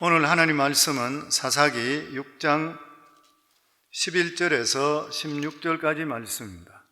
오늘 하나님 말씀은 사사기 6장 11절에서 16절까지 말씀입니다.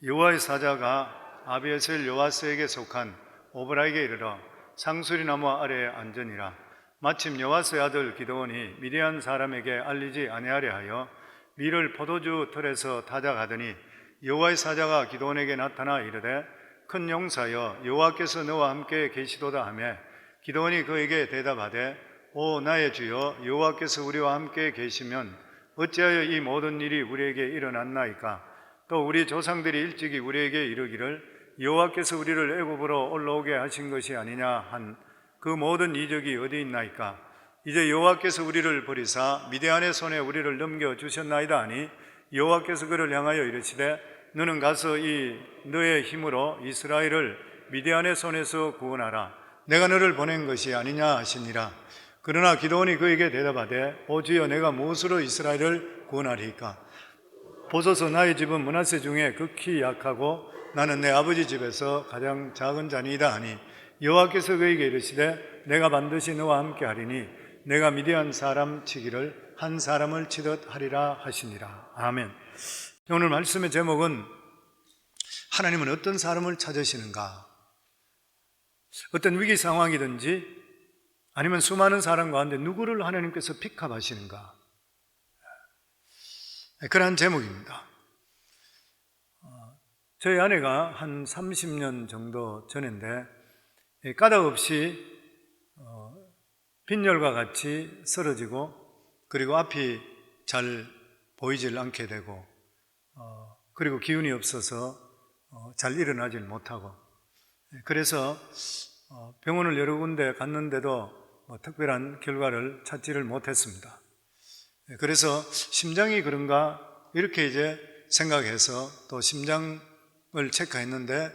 여호와의 사자가 아비에셀 요아스에게 속한 오브라에게 이르러 상수리 나무 아래에 앉으니라. 마침 요아스의 아들 기드온이 미디안 사람에게 알리지 아니하려 하여 밀을 포도주 틀에서 타자 가더니 여호와의 사자가 기드온에게 나타나 이르되 큰 용사여 여호와께서 너와 함께 계시도다 하며 기드온이 그에게 대답하되 오 나의 주여 여호와께서 우리와 함께 계시면 어찌하여 이 모든 일이 우리에게 일어났나이까? 또 우리 조상들이 일찍이 우리에게 이르기를 여호와께서 우리를 애굽으로 올라오게 하신 것이 아니냐 한 그 모든 이적이 어디 있나이까? 이제 여호와께서 우리를 버리사 미디안의 손에 우리를 넘겨주셨나이다 하니 여호와께서 그를 향하여 이르시되 너는 가서 이 너의 힘으로 이스라엘을 미디안의 손에서 구원하라. 내가 너를 보낸 것이 아니냐 하시니라. 그러나 기드온이 그에게 대답하되 오 주여 내가 무엇으로 이스라엘을 구원하리이까? 보소서 나의 집은 므낫세 중에 극히 약하고 나는 내 아버지 집에서 가장 작은 자니이다 하니 여호와께서 그에게 이르시되 내가 반드시 너와 함께 하리니 내가 미디안 사람 치기를 한 사람을 치듯 하리라 하시니라. 아멘. 오늘 말씀의 제목은 하나님은 어떤 사람을 찾으시는가? 어떤 위기 상황이든지 아니면 수많은 사람 가운데 누구를 하나님께서 픽업하시는가? 그러한 제목입니다. 저희 아내가 한 30년 정도 전인데 까닭없이 빈혈과 같이 쓰러지고 그리고 앞이 잘 보이질 않게 되고 그리고 기운이 없어서 잘 일어나질 못하고 그래서 병원을 여러 군데 갔는데도 특별한 결과를 찾지를 못했습니다. 그래서 심장이 그런가 이렇게 이제 생각해서 또 심장을 체크했는데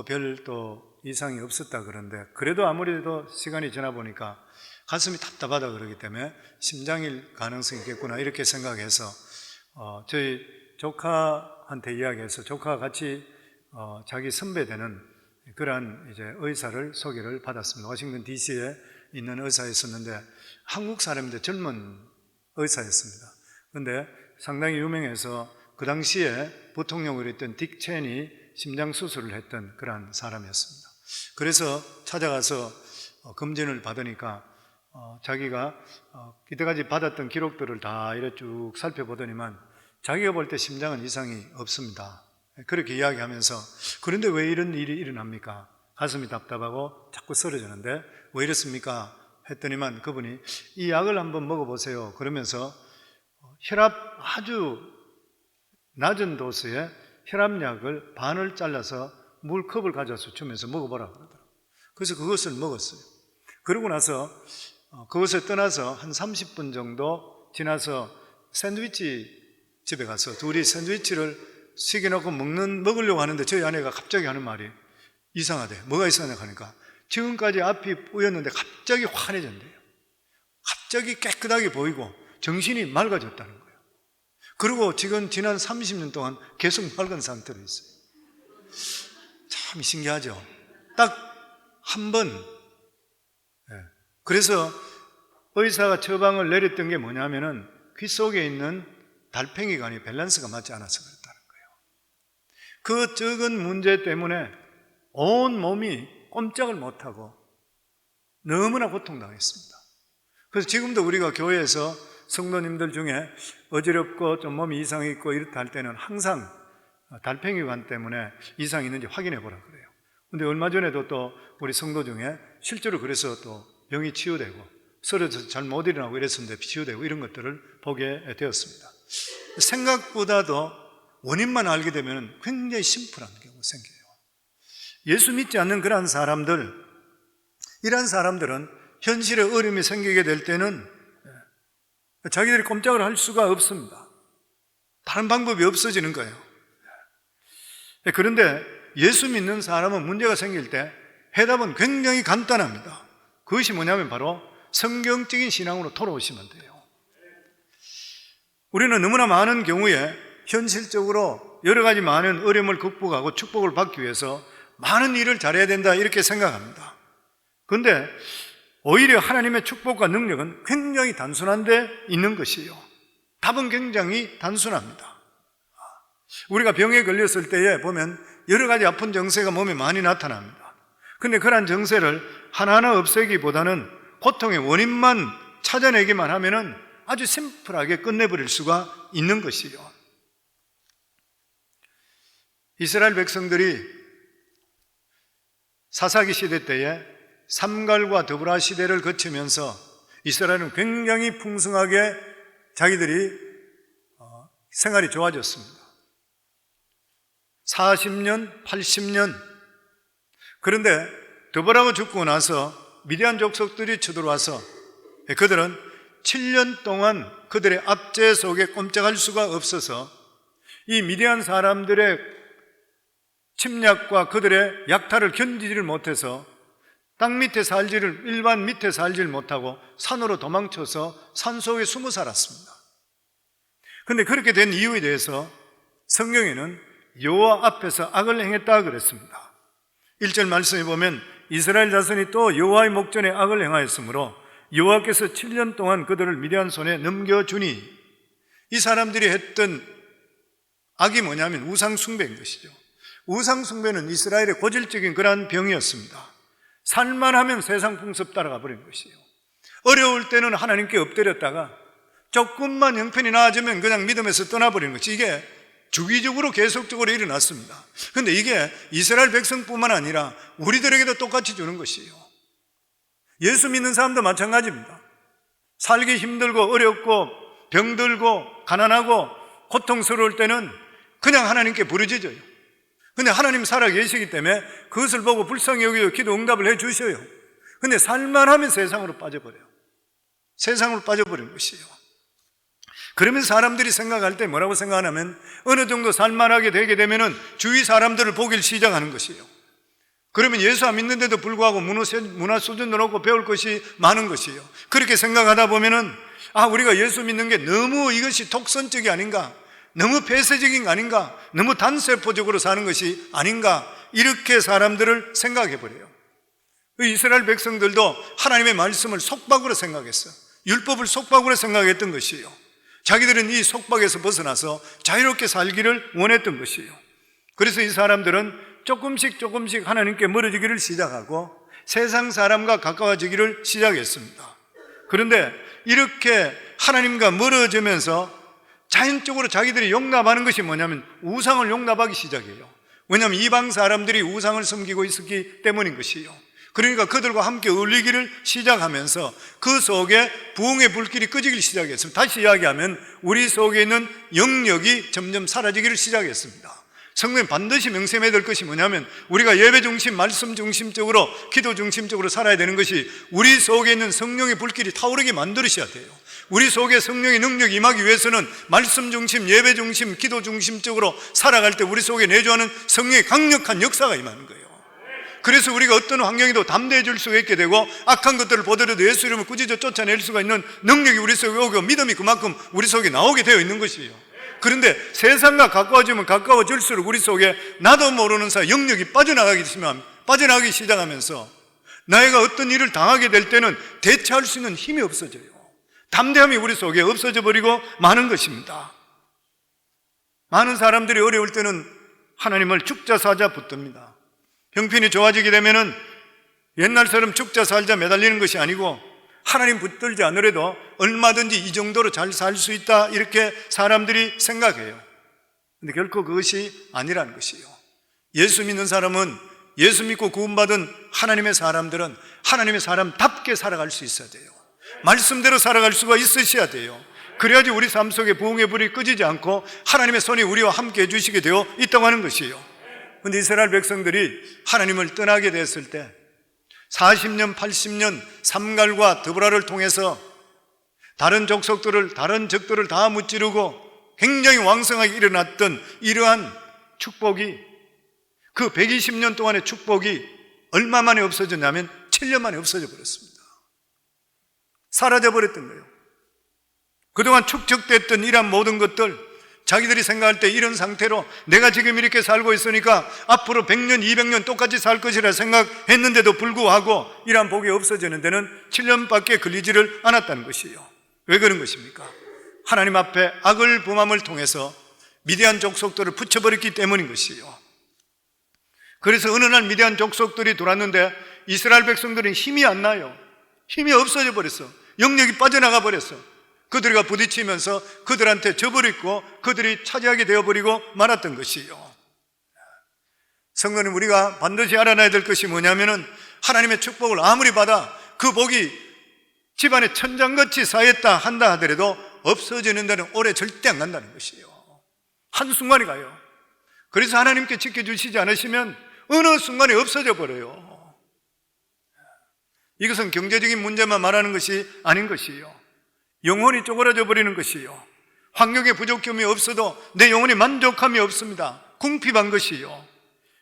별 또 이상이 없었다 그런데 그래도 아무래도 시간이 지나 보니까 가슴이 답답하다 그러기 때문에 심장일 가능성이 있겠구나 이렇게 생각해서 저희 조카한테 이야기해서 조카가 같이 자기 선배되는 그러한 이제 의사를 소개를 받았습니다. 워싱턴 DC에 있는 의사였었는데 한국 사람인데 젊은 의사였습니다. 그런데 상당히 유명해서 그 당시에 부통령으로 있던 딕 체니 심장 수술을 했던 그러한 사람이었습니다. 그래서 찾아가서 검진을 받으니까 자기가 이때까지 받았던 기록들을 다 이렇게 쭉 살펴보더니만 자기가 볼 때 심장은 이상이 없습니다. 그렇게 이야기하면서 그런데 왜 이런 일이 일어납니까? 가슴이 답답하고 자꾸 쓰러지는데 왜 이렇습니까? 했더니만 그분이 이 약을 한번 먹어보세요. 그러면서 혈압 아주 낮은 도수의 혈압약을 반을 잘라서 물컵을 가져와서 주면서 먹어보라 그러더라고요. 그래서 그것을 먹었어요. 그러고 나서 그것을 떠나서 한 30분 정도 지나서 샌드위치 집에 가서 둘이 샌드위치를 식여놓고 먹으려고 하는데 저희 아내가 갑자기 하는 말이 이상하대. 뭐가 이상하냐 하니까 지금까지 앞이 뿌였는데 갑자기 환해졌대요. 갑자기 깨끗하게 보이고 정신이 맑아졌다는 거예요. 그리고 지금 지난 30년 동안 계속 맑은 상태로 있어요. 참 신기하죠. 딱 한 번. 그래서 의사가 처방을 내렸던 게 뭐냐면은 귀 속에 있는 달팽이관이 밸런스가 맞지 않아서 그랬다는 거예요. 그 적은 문제 때문에 온 몸이 꼼짝을 못하고 너무나 고통당했습니다. 그래서 지금도 우리가 교회에서 성도님들 중에 어지럽고 좀 몸이 이상이 있고 이렇다 할 때는 항상 달팽이관 때문에 이상이 있는지 확인해 보라 그래요. 근데 얼마 전에도 또 우리 성도 중에 실제로 그래서 또 병이 치유되고 쓰러져서 잘 못 일어나고 이랬었는데 치유되고 이런 것들을 보게 되었습니다. 생각보다도 원인만 알게 되면 굉장히 심플한 경우가 생겨요. 예수 믿지 않는 그러한 사람들, 이러한 사람들은 현실에 어려움이 생기게 될 때는 자기들이 꼼짝을 할 수가 없습니다. 다른 방법이 없어지는 거예요. 그런데 예수 믿는 사람은 문제가 생길 때 해답은 굉장히 간단합니다. 그것이 뭐냐면 바로 성경적인 신앙으로 돌아오시면 돼요. 우리는 너무나 많은 경우에 현실적으로 여러 가지 많은 어려움을 극복하고 축복을 받기 위해서 많은 일을 잘해야 된다 이렇게 생각합니다. 그런데 오히려 하나님의 축복과 능력은 굉장히 단순한데 있는 것이에요. 답은 굉장히 단순합니다. 우리가 병에 걸렸을 때에 보면 여러 가지 아픈 증세가 몸에 많이 나타납니다. 근데 그러한 증세를 하나하나 없애기보다는 고통의 원인만 찾아내기만 하면은 아주 심플하게 끝내버릴 수가 있는 것이요. 이스라엘 백성들이 사사기 시대 때에 삼갈과 드보라 시대를 거치면서 이스라엘은 굉장히 풍성하게 자기들이 생활이 좋아졌습니다. 40년, 80년. 그런데 드보라가 죽고 나서 미디안 족속들이 쳐들어와서 그들은 7년 동안 그들의 압제 속에 꼼짝할 수가 없어서 이 미디안 사람들의 침략과 그들의 약탈을 견디지를 못해서 땅 밑에 일반 밑에 살지를 못하고 산으로 도망쳐서 산속에 숨어 살았습니다. 그런데 그렇게 된 이유에 대해서 성경에는 여호와 앞에서 악을 행했다 그랬습니다. 1절 말씀에 보면 이스라엘 자손이 또 여호와의 목전에 악을 행하였으므로 여호와께서 7년 동안 그들을 미디안 손에 넘겨주니, 이 사람들이 했던 악이 뭐냐면 우상 숭배인 것이죠. 우상 숭배는 이스라엘의 고질적인 그러한 병이었습니다. 살만하면 세상 풍습 따라가 버린 것이에요. 어려울 때는 하나님께 엎드렸다가 조금만 형편이 나아지면 그냥 믿음에서 떠나버리는 것이, 이게 주기적으로 계속적으로 일어났습니다. 그런데 이게 이스라엘 백성뿐만 아니라 우리들에게도 똑같이 주는 것이에요. 예수 믿는 사람도 마찬가지입니다. 살기 힘들고 어렵고 병들고 가난하고 고통스러울 때는 그냥 하나님께 부르짖어요. 근데 하나님 살아 계시기 때문에 그것을 보고 불쌍히 여기고 기도 응답을 해 주셔요. 근데 살만하면 세상으로 빠져버려요. 세상으로 빠져버린 것이에요. 그러면서 사람들이 생각할 때 뭐라고 생각하냐면 어느 정도 살만하게 되게 되면은 주위 사람들을 보길 시작하는 것이에요. 그러면 예수 안 믿는데도 불구하고 문화 수준도 높고 배울 것이 많은 것이에요. 그렇게 생각하다 보면은 우리가 예수 믿는 게 너무 이것이 독선적이 아닌가, 너무 폐쇄적인 거 아닌가, 너무 단세포적으로 사는 것이 아닌가, 이렇게 사람들을 생각해 버려요. 이스라엘 백성들도 하나님의 말씀을 속박으로 생각했어요. 율법을 속박으로 생각했던 것이에요. 자기들은 이 속박에서 벗어나서 자유롭게 살기를 원했던 것이에요. 그래서 이 사람들은 조금씩 하나님께 멀어지기를 시작하고 세상 사람과 가까워지기를 시작했습니다. 그런데 이렇게 하나님과 멀어지면서 자연적으로 자기들이 용납하는 것이 뭐냐면 우상을 용납하기 시작해요. 왜냐하면 이방 사람들이 우상을 섬기고 있었기 때문인 것이에요. 그러니까 그들과 함께 어울리기를 시작하면서 그 속에 부흥의 불길이 꺼지기 시작했습니다. 다시 이야기하면 우리 속에 있는 영역이 점점 사라지기를 시작했습니다. 성경에 반드시 명심해야 될 것이 뭐냐면 우리가 예배 중심, 말씀 중심적으로, 기도 중심적으로 살아야 되는 것이 우리 속에 있는 성령의 불길이 타오르게 만들으셔야 돼요. 우리 속에 성령의 능력이 임하기 위해서는 말씀 중심, 예배 중심, 기도 중심적으로 살아갈 때 우리 속에 내주하는 성령의 강력한 역사가 임하는 거예요. 그래서 우리가 어떤 환경에도 담대해질 수가 있게 되고 악한 것들을 보더라도 예수 이름을 꾸짖어 쫓아낼 수가 있는 능력이 우리 속에 오고 믿음이 그만큼 우리 속에 나오게 되어 있는 것이에요. 그런데 세상과 가까워지면 가까워질수록 우리 속에 나도 모르는 사이 영역이 빠져나가기 시작하면서 나이가 어떤 일을 당하게 될 때는 대처할 수 있는 힘이 없어져요. 담대함이 우리 속에 없어져 버리고 마는 것입니다. 많은 사람들이 어려울 때는 하나님을 죽자 사자 붙듭니다. 형편이 좋아지게 되면은 옛날처럼 죽자 살자 매달리는 것이 아니고 하나님 붙들지 않으려도 얼마든지 이 정도로 잘 살 수 있다, 이렇게 사람들이 생각해요. 근데 결코 그것이 아니라는 것이에요. 예수 믿는 사람은, 예수 믿고 구원받은 하나님의 사람들은 하나님의 사람답게 살아갈 수 있어야 돼요. 말씀대로 살아갈 수가 있으셔야 돼요. 그래야지 우리 삶 속에 부흥의 불이 꺼지지 않고 하나님의 손이 우리와 함께 해주시게 되어 있다고 하는 것이에요. 그런데 이스라엘 백성들이 하나님을 떠나게 됐을 때 40년, 80년 삼갈과 드보라를 통해서 다른 족속들을, 다른 적들을 다 무찌르고 굉장히 왕성하게 일어났던 이러한 축복이, 그 120년 동안의 축복이 얼마 만에 없어졌냐면 7년 만에 없어져 버렸습니다. 사라져 버렸던 거예요. 그동안 축적됐던 이러한 모든 것들, 자기들이 생각할 때 이런 상태로 내가 지금 이렇게 살고 있으니까 앞으로 100년, 200년 똑같이 살 것이라 생각했는데도 불구하고 이러한 복이 없어지는 데는 7년밖에 걸리지를 않았다는 것이에요. 왜 그런 것입니까? 하나님 앞에 악을 범함을 통해서 미디안 족속들을 붙여버렸기 때문인 것이에요. 그래서 어느 날 미디안 족속들이 들어왔는데 이스라엘 백성들은 힘이 안 나요. 힘이 없어져 버렸어. 영역이 빠져나가 버렸어. 그들과 부딪히면서 그들한테 져버리고 그들이 차지하게 되어버리고 말았던 것이에요. 성도님, 우리가 반드시 알아놔야 될 것이 뭐냐면은 하나님의 축복을 아무리 받아 그 복이 집안에 천장같이 쌓였다 한다 하더라도 없어지는 데는 오래 절대 안 간다는 것이에요. 한순간에 가요. 그래서 하나님께 지켜주시지 않으시면 어느 순간에 없어져 버려요. 이것은 경제적인 문제만 말하는 것이 아닌 것이에요. 영혼이 쪼그라져 버리는 것이요. 환경에 부족함이 없어도 내 영혼이 만족함이 없습니다. 궁핍한 것이요.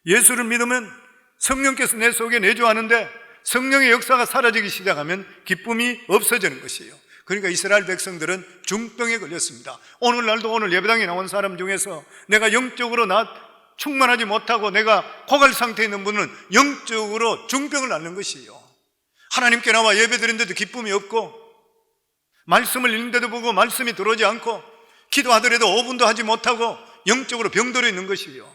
예수를 믿으면 성령께서 내 속에 내주하는데 성령의 역사가 사라지기 시작하면 기쁨이 없어지는 것이에요. 그러니까 이스라엘 백성들은 중병에 걸렸습니다. 오늘날도 오늘 예배당에 나온 사람 중에서 내가 영적으로 충만하지 못하고 내가 고갈 상태에 있는 분은 영적으로 중병을 앓는 것이에요. 하나님께 나와 예배드리는데도 기쁨이 없고 말씀을 읽는데도 보고 말씀이 들어오지 않고 기도하더라도 5분도 하지 못하고 영적으로 병들어 있는 것이에요.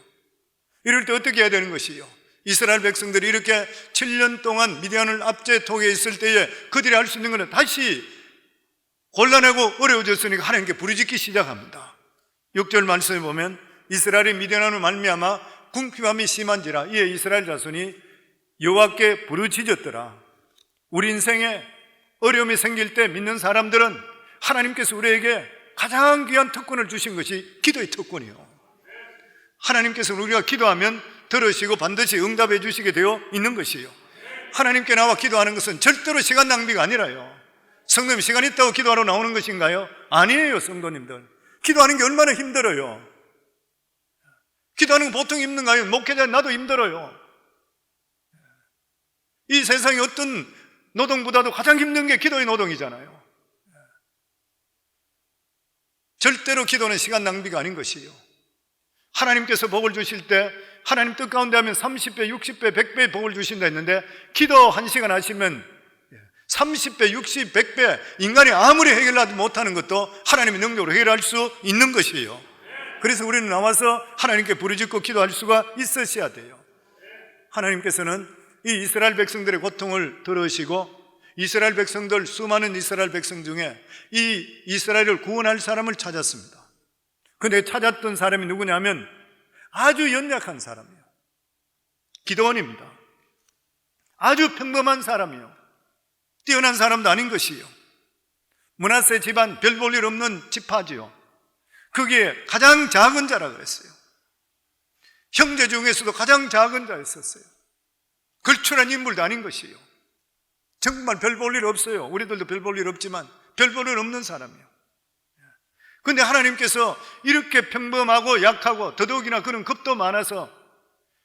이럴 때 어떻게 해야 되는 것이에요? 이스라엘 백성들이 이렇게 7년 동안 미디안을 압제통에 있을 때에 그들이 할 수 있는 것은 다시 곤란하고 어려워졌으니까 하나님께 부르짖기 시작합니다. 6절 말씀에 보면 이스라엘이 미디안으로 말미암아 궁핍함이 심한지라 이에 이스라엘 자손이 여호와께 부르짖었더라. 우리 인생에 어려움이 생길 때 믿는 사람들은 하나님께서 우리에게 가장 귀한 특권을 주신 것이 기도의 특권이요. 하나님께서 우리가 기도하면 들으시고 반드시 응답해 주시게 되어 있는 것이에요. 하나님께 나와 기도하는 것은 절대로 시간 낭비가 아니라요. 성도님, 시간 있다고 기도하러 나오는 것인가요? 아니에요. 성도님들, 기도하는 게 얼마나 힘들어요. 기도하는 거 보통 힘든가요? 목회자 나도 힘들어요. 이 세상에 어떤 노동보다도 가장 힘든 게 기도의 노동이잖아요. 절대로 기도는 시간 낭비가 아닌 것이에요. 하나님께서 복을 주실 때 하나님 뜻 가운데 하면 30배, 60배, 100배의 복을 주신다 했는데 기도 1시간 하시면 30배, 60, 100배 인간이 아무리 해결하지 못하는 것도 하나님의 능력으로 해결할 수 있는 것이에요. 그래서 우리는 나와서 하나님께 부르짖고 기도할 수가 있으셔야 돼요. 하나님께서는 이 이스라엘 백성들의 고통을 들으시고 이스라엘 백성들, 수많은 이스라엘 백성 중에 이 이스라엘을 구원할 사람을 찾았습니다. 근데 찾았던 사람이 누구냐면 아주 연약한 사람이에요. 기드온입니다. 아주 평범한 사람이에요. 뛰어난 사람도 아닌 것이에요. 므낫세 집안 별 볼 일 없는 지파지요. 그게 가장 작은 자라 그랬어요. 형제 중에서도 가장 작은 자였었어요. 걸출한 인물도 아닌 것이에요. 정말 별 볼 일 없어요. 우리들도 별 볼 일 없지만 별 볼 일 없는 사람이에요. 그런데 하나님께서 이렇게 평범하고 약하고 더더욱이나 그런 겁도 많아서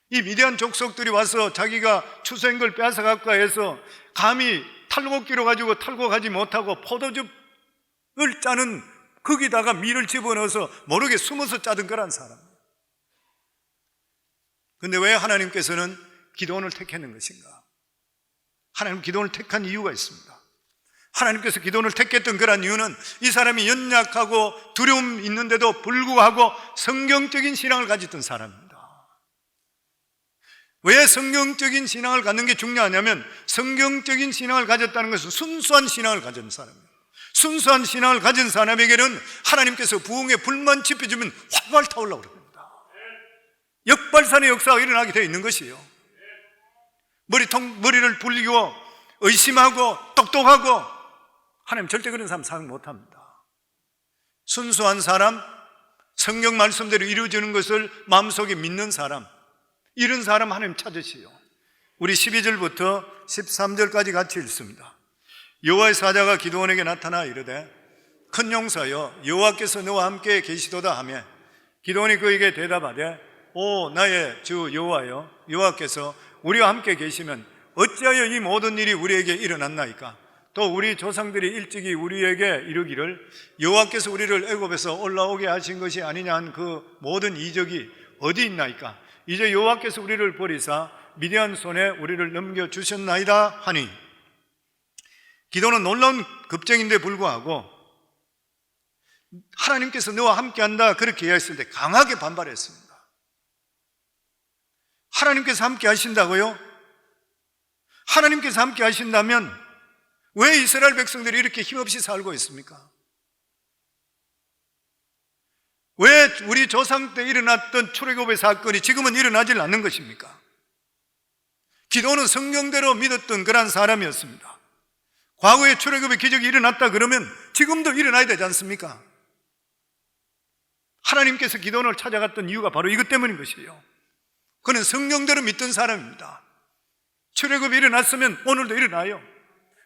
이 미디안 족속들이 와서 자기가 추수한 걸 빼앗아갈까 해서 감히 탈곡기로 가지고 탈곡하지 못하고 포도즙을 짜는 거기다가 밀을 집어넣어서 모르게 숨어서 짜던 거란 사람. 그런데 왜 하나님께서는 기드온을 택했는 것인가? 하나님 기드온을 택한 이유가 있습니다. 하나님께서 기드온을 택했던 그런 이유는 이 사람이 연약하고 두려움 있는데도 불구하고 성경적인 신앙을 가졌던 사람입니다. 왜 성경적인 신앙을 갖는 게 중요하냐면 성경적인 신앙을 가졌다는 것은 순수한 신앙을 가진 사람이에요. 순수한 신앙을 가진 사람에게는 하나님께서 부흥의 불만 지펴주면 활활 타올라고 그럽니다. 역발산의 역사가 일어나게 되어 있는 것이에요. 머리를 불리고 의심하고 똑똑하고 하나님 절대 그런 사람 사용 못합니다. 순수한 사람, 성경 말씀대로 이루어지는 것을 마음속에 믿는 사람, 이런 사람 하나님 찾으시오. 우리 12절부터 13절까지 같이 읽습니다. 여호와의 사자가 기드온에게 나타나 이르되 큰 용사여 여호와께서 너와 함께 계시도다 하며 기드온이 그에게 대답하되 오 나의 주 여호와여 여호와께서 우리와 함께 계시면 어찌하여 이 모든 일이 우리에게 일어났나이까? 또 우리 조상들이 일찍이 우리에게 이르기를 여호와께서 우리를 애굽에서 올라오게 하신 것이 아니냐 한 그 모든 이적이 어디 있나이까? 이제 여호와께서 우리를 버리사 미디안 손에 우리를 넘겨주셨나이다 하니, 기도는 놀라운 급쟁인데 불구하고 하나님께서 너와 함께한다 그렇게 이야기했을 때 강하게 반발했습니다. 하나님께서 함께 하신다고요? 하나님께서 함께 하신다면 왜 이스라엘 백성들이 이렇게 힘없이 살고 있습니까? 왜 우리 조상 때 일어났던 출애굽의 사건이 지금은 일어나질 않는 것입니까? 기도는 성경대로 믿었던 그런 사람이었습니다. 과거에 출애굽의 기적이 일어났다 그러면 지금도 일어나야 되지 않습니까? 하나님께서 기도원을 찾아갔던 이유가 바로 이것 때문인 것이에요. 그는 성경대로 믿던 사람입니다. 출애굽이 일어났으면 오늘도 일어나요.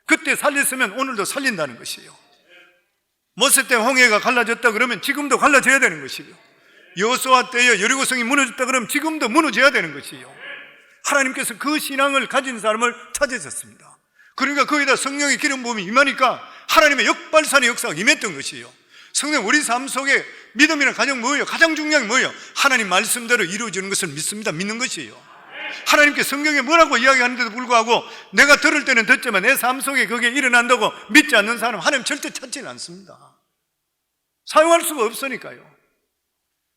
그때 살렸으면 오늘도 살린다는 것이에요. 모세 때 홍해가 갈라졌다 그러면 지금도 갈라져야 되는 것이에요. 여호수아 때에 여리고성이 무너졌다 그러면 지금도 무너져야 되는 것이에요. 하나님께서 그 신앙을 가진 사람을 찾으셨습니다. 그러니까 거기다 성령의 기름 부음이 임하니까 하나님의 역발산의 역사가 임했던 것이에요. 성령, 우리 삶 속에 믿음이라는 가장 뭐예요? 가장 중요한 게 뭐예요? 하나님 말씀대로 이루어지는 것을 믿습니다. 믿는 것이에요. 하나님께 성경에 뭐라고 이야기하는데도 불구하고 내가 들을 때는 듣지만 내 삶 속에 그게 일어난다고 믿지 않는 사람 하나님 절대 찾지는 않습니다. 사용할 수가 없으니까요.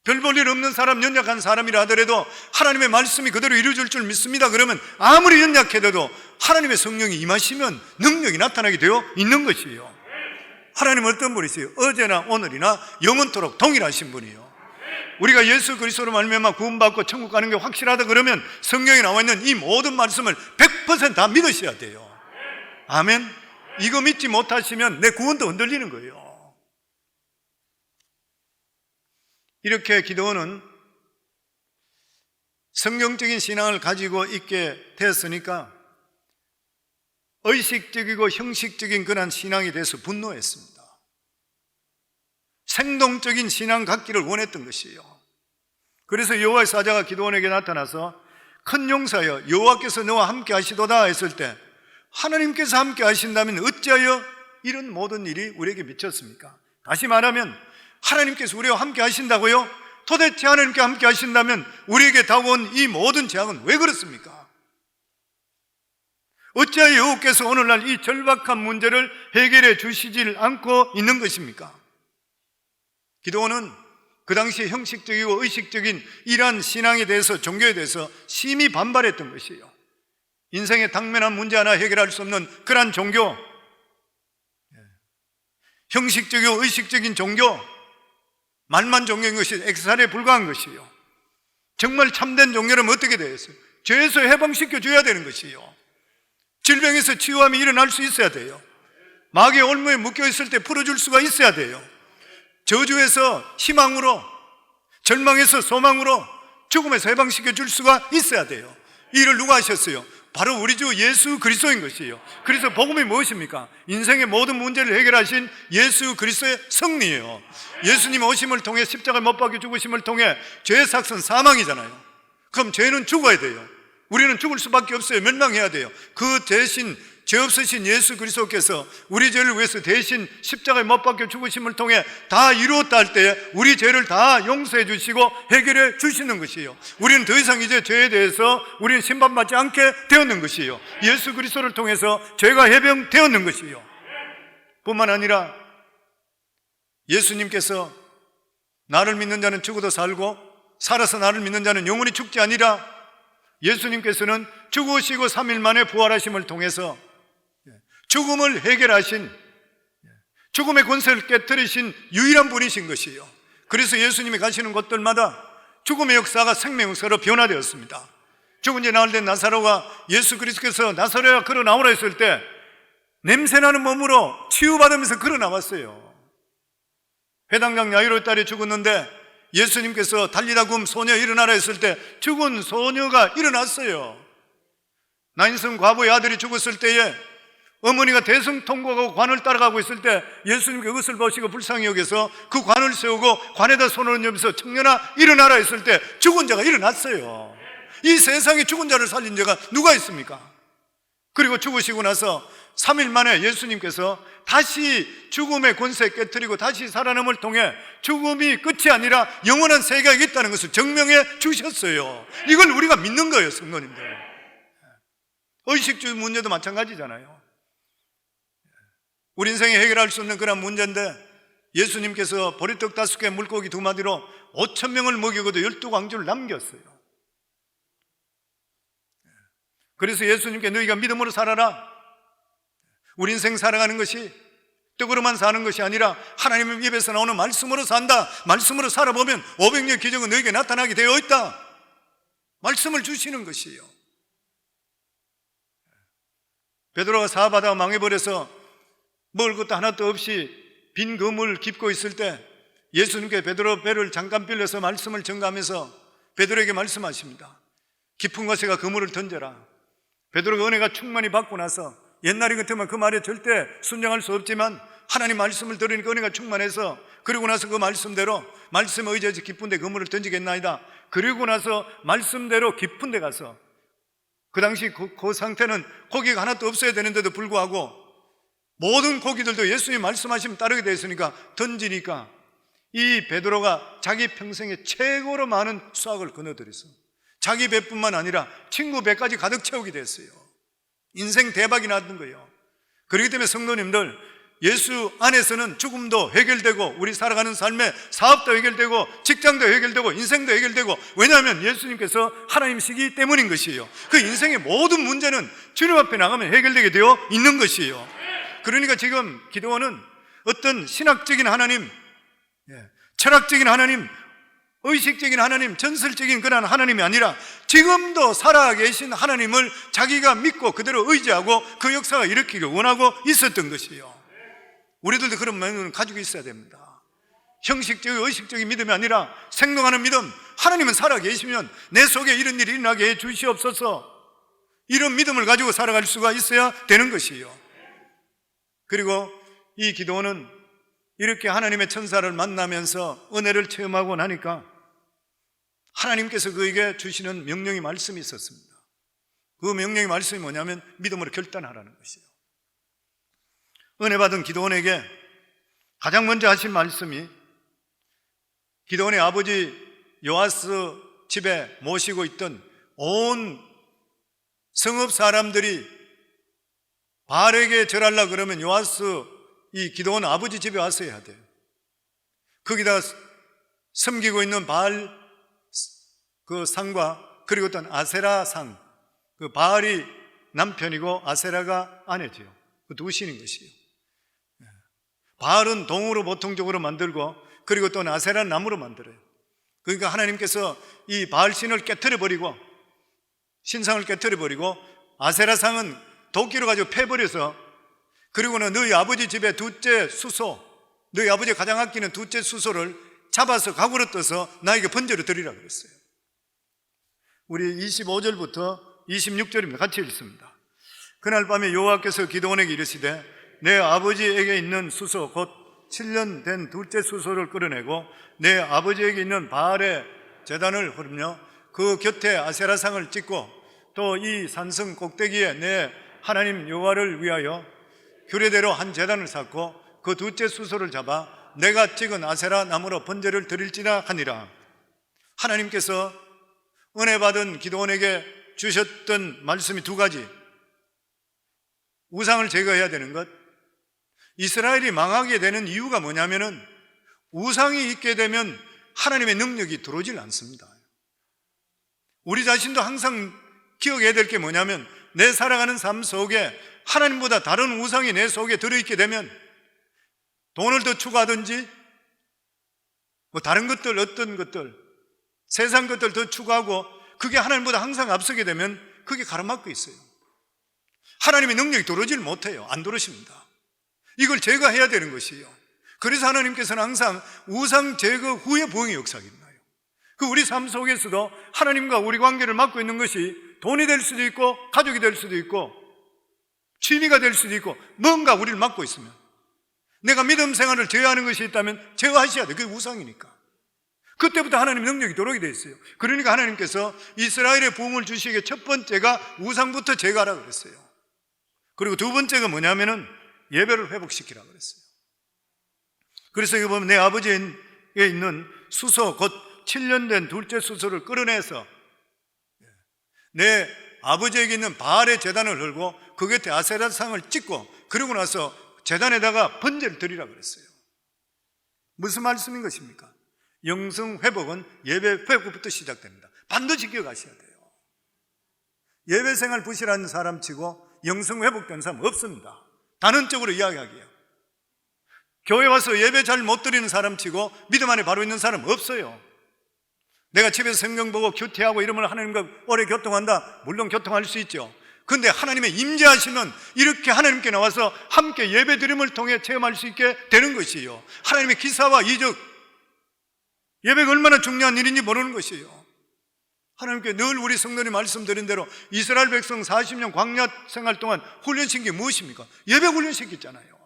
별 볼 일 없는 사람, 연약한 사람이라 하더라도 하나님의 말씀이 그대로 이루어질 줄 믿습니다. 그러면 아무리 연약해도 하나님의 성령이 임하시면 능력이 나타나게 되어 있는 것이에요. 하나님은 어떤 분이세요? 어제나 오늘이나 영원토록 동일하신 분이에요. 우리가 예수 그리스도로 말미암아 구원받고 천국 가는 게 확실하다 그러면 성경에 나와 있는 이 모든 말씀을 100% 다 믿으셔야 돼요. 아멘. 이거 믿지 못하시면 내 구원도 흔들리는 거예요. 이렇게 기도원은 성경적인 신앙을 가지고 있게 되었으니까 의식적이고 형식적인 그런 신앙에 대해서 분노했습니다. 생동적인 신앙 갖기를 원했던 것이에요. 그래서 여호와의 사자가 기드온에게 나타나서 큰 용사여 여호와께서 너와 함께 하시도다 했을 때 하나님께서 함께 하신다면 어찌하여 이런 모든 일이 우리에게 미쳤습니까? 다시 말하면 하나님께서 우리와 함께 하신다고요? 도대체 하나님께 함께 하신다면 우리에게 다가온 이 모든 재앙은 왜 그렇습니까? 어찌하여 여호와께서 오늘날 이 절박한 문제를 해결해 주시질 않고 있는 것입니까? 기드온은 그 당시에 형식적이고 의식적인 이러한 신앙에 대해서, 종교에 대해서 심히 반발했던 것이에요. 인생의 당면한 문제 하나 해결할 수 없는 그러한 종교, 형식적이고 의식적인 종교, 말만 종교인 것이 액살에 불과한 것이에요. 정말 참된 종교라면 어떻게 되겠어요? 죄에서 해방시켜 줘야 되는 것이에요. 질병에서 치유함이 일어날 수 있어야 돼요. 마귀의 올무에 묶여 있을 때 풀어줄 수가 있어야 돼요. 저주에서 희망으로, 절망에서 소망으로, 죽음에서 해방시켜 줄 수가 있어야 돼요. 이 일을 누가 하셨어요? 바로 우리 주 예수 그리스도인 것이에요. 그래서 복음이 무엇입니까? 인생의 모든 문제를 해결하신 예수 그리스도의 승리예요. 예수님 오심을 통해 십자가에 못 박혀 죽으심을 통해 죄의 삭은 사망이잖아요. 그럼 죄는 죽어야 돼요. 우리는 죽을 수밖에 없어요. 멸망해야 돼요. 그 대신 죄 없으신 예수 그리스도께서 우리 죄를 위해서 대신 십자가에 못 박혀 죽으심을 통해 다 이루었다 할 때에 우리 죄를 다 용서해 주시고 해결해 주시는 것이에요. 우리는 더 이상 이제 죄에 대해서 우리는 심판받지 않게 되었는 것이에요. 예수 그리스도를 통해서 죄가 해병되었는 것이에요. 뿐만 아니라 예수님께서 나를 믿는 자는 죽어도 살고 살아서 나를 믿는 자는 영원히 죽지 아니라, 예수님께서는 죽으시고 3일 만에 부활하심을 통해서 죽음을 해결하신, 죽음의 권세를 깨뜨리신 유일한 분이신 것이에요. 그래서 예수님이 가시는 곳들마다 죽음의 역사가 생명의 역사로 변화되었습니다. 죽은 지 나흘 된 나사로가 예수 그리스도께서 나사로야 걸어 나오라 했을 때 냄새나는 몸으로 치유받으면서 걸어 나왔어요. 회당장 야이로의 딸이 죽었는데 예수님께서 달리다 굼 소녀 일어나라 했을 때 죽은 소녀가 일어났어요. 나인성 과부의 아들이 죽었을 때에 어머니가 대성통곡하고 관을 따라가고 있을 때 예수님께 그것을 보시고 불쌍히 여겨서 그 관을 세우고 관에다 손을 얹으면서 청년아 일어나라 했을 때 죽은 자가 일어났어요. 이 세상에 죽은 자를 살린 자가 누가 있습니까? 그리고 죽으시고 나서 3일 만에 예수님께서 다시 죽음의 권세 깨뜨리고 다시 살아남을 통해 죽음이 끝이 아니라 영원한 세계가 있다는 것을 증명해 주셨어요. 이걸 우리가 믿는 거예요, 성도님들. 의식주의 문제도 마찬가지잖아요. 우리 인생에 해결할 수 없는 그런 문제인데 예수님께서 보리떡 5개 물고기 2마리로 5,000명을 먹이고도 12광주를 남겼어요. 그래서 예수님께 너희가 믿음으로 살아라. 우리 인생 살아가는 것이 떡으로만 사는 것이 아니라 하나님의 입에서 나오는 말씀으로 산다. 말씀으로 살아보면 500년 기적은 너에게 나타나게 되어 있다. 말씀을 주시는 것이에요. 베드로가 사업하다가 망해버려서 먹을 것도 하나도 없이 빈 그물 깁고 있을 때 예수님께 베드로 배를 잠깐 빌려서 말씀을 전가하면서 베드로에게 말씀하십니다. 깊은 곳에가 그물을 던져라. 베드로가 은혜가 충만히 받고 나서 옛날이 같으면 그 말에 절대 순종할 수 없지만 하나님 말씀을 들으니까 은혜가 충만해서 그리고 나서 그 말씀대로 말씀에 의지해서 깊은 데 그물을 던지겠나이다. 그리고 나서 말씀대로 깊은 데 가서 그 당시 그 상태는 고기가 하나도 없어야 되는데도 불구하고 모든 고기들도 예수님 말씀하시면 따르게 되어 있으니까 던지니까 이 베드로가 자기 평생에 최고로 많은 수확을 거둬들여서 자기 배뿐만 아니라 친구 배까지 가득 채우게 됐어요. 인생 대박이 났던 거예요. 그렇기 때문에 성도님들, 예수 안에서는 죽음도 해결되고 우리 살아가는 삶의 사업도 해결되고 직장도 해결되고 인생도 해결되고, 왜냐하면 예수님께서 하나님이시기 때문인 것이에요. 그 인생의 모든 문제는 주님 앞에 나가면 해결되게 되어 있는 것이에요. 그러니까 지금 기도원은 어떤 신학적인 하나님, 철학적인 하나님, 의식적인 하나님, 전설적인 그런 하나님이 아니라 지금도 살아계신 하나님을 자기가 믿고 그대로 의지하고 그 역사가 일으키길 원하고 있었던 것이에요. 우리들도 그런 마음을 가지고 있어야 됩니다. 형식적인 의식적인 믿음이 아니라 생동하는 믿음, 하나님은 살아계시면 내 속에 이런 일이 일어나게 해 주시옵소서, 이런 믿음을 가지고 살아갈 수가 있어야 되는 것이에요. 그리고 이 기도는 이렇게 하나님의 천사를 만나면서 은혜를 체험하고 나니까 하나님께서 그에게 주시는 명령의 말씀이 있었습니다. 그 명령의 말씀이 뭐냐면 믿음으로 결단하라는 것이에요. 은혜 받은 기도원에게 가장 먼저 하신 말씀이, 기도원의 아버지 요아스 집에 모시고 있던 온 성읍 사람들이 바알에게 절하려고 그러면 요아스 이 기도원 아버지 집에 와서 해야 돼요. 거기다 섬기고 있는 바알 그 상과 그리고 어떤 아세라 상, 그 바알이 남편이고 아세라가 아내지요. 그 두 신인 것이에요. 바알은 동으로 보통적으로 만들고 그리고 또 아세라는 나무로 만들어요. 그러니까 하나님께서 이 바알 신을 깨트려 버리고 신상을 깨트려 버리고 아세라 상은 도끼로 가지고 패버려서, 그리고는 너희 아버지 집에 둘째 수소, 너희 아버지가 가장 아끼는 둘째 수소를 잡아서 가구로 떠서 나에게 번제로 드리라 그랬어요. 우리 25절부터 26절입니다. 같이 읽습니다. 그날 밤에 여호와께서 기드온에게 이르시되 내 아버지에게 있는 수소 곧 7년 된 둘째 수소를 끌어내고 내 아버지에게 있는 바알의 제단을 흐르며 그 곁에 아세라상을 찍고 또 이 산성 꼭대기에 내 하나님 여호와를 위하여 규례대로 한 제단을 쌓고 그 둘째 수소를 잡아 내가 찍은 아세라 나무로 번제를 드릴지나 하니라. 하나님께서 은혜 받은 기드온에게 주셨던 말씀이 두 가지. 우상을 제거해야 되는 것. 이스라엘이 망하게 되는 이유가 뭐냐면은 우상이 있게 되면 하나님의 능력이 들어오질 않습니다. 우리 자신도 항상 기억해야 될 게 뭐냐면 내 살아가는 삶 속에 하나님보다 다른 우상이 내 속에 들어있게 되면 돈을 더 추구하든지 뭐 다른 것들, 어떤 것들, 세상 것들 더 추구하고 그게 하나님보다 항상 앞서게 되면 그게 가로막고 있어요. 하나님의 능력이 들어오질 못해요. 안 들어오십니다. 이걸 제거해야 되는 것이에요. 그래서 하나님께서는 항상 우상 제거 후에 부흥의 역사가 있나요? 그 우리 삶 속에서도 하나님과 우리 관계를 맡고 있는 것이 돈이 될 수도 있고 가족이 될 수도 있고 취미가 될 수도 있고 뭔가 우리를 맡고 있으면 내가 믿음 생활을 제어하는 것이 있다면 제어하셔야 돼요. 그게 우상이니까. 그때부터 하나님 능력이 들어오게 되어 있어요. 그러니까 하나님께서 이스라엘의 부흥을 주시기에 첫 번째가 우상부터 제거하라 그랬어요. 그리고 두 번째가 뭐냐면은 예배를 회복시키라고 그랬어요. 그래서 이거 보면 내 아버지에 있는 수소, 곧 7년 된 둘째 수소를 끌어내서 내 아버지에게 있는 바알의 제단을 걸고 그 곁에 아세라상을 찍고, 그러고 나서 제단에다가 번제를 드리라고 그랬어요. 무슨 말씀인 것입니까? 영성 회복은 예배 회복부터 시작됩니다. 반드시 기억하셔야 돼요. 예배 생활 부실한 사람 치고 영성 회복된 사람 없습니다. 단언적으로 이야기하기에. 교회 와서 예배 잘 못 드리는 사람 치고 믿음 안에 바로 있는 사람 없어요. 내가 집에서 성경 보고 큐티하고 이러면 하나님과 오래 교통한다. 물론 교통할 수 있죠. 그런데 하나님의 임재하시면 이렇게 하나님께 나와서 함께 예배 드림을 통해 체험할 수 있게 되는 것이에요. 하나님의 기사와 이적, 예배가 얼마나 중요한 일인지 모르는 것이에요. 하나님께 늘 우리 성도님 말씀드린 대로 이스라엘 백성 40년 광야 생활 동안 훈련시킨 게 무엇입니까? 예배 훈련시켰잖아요.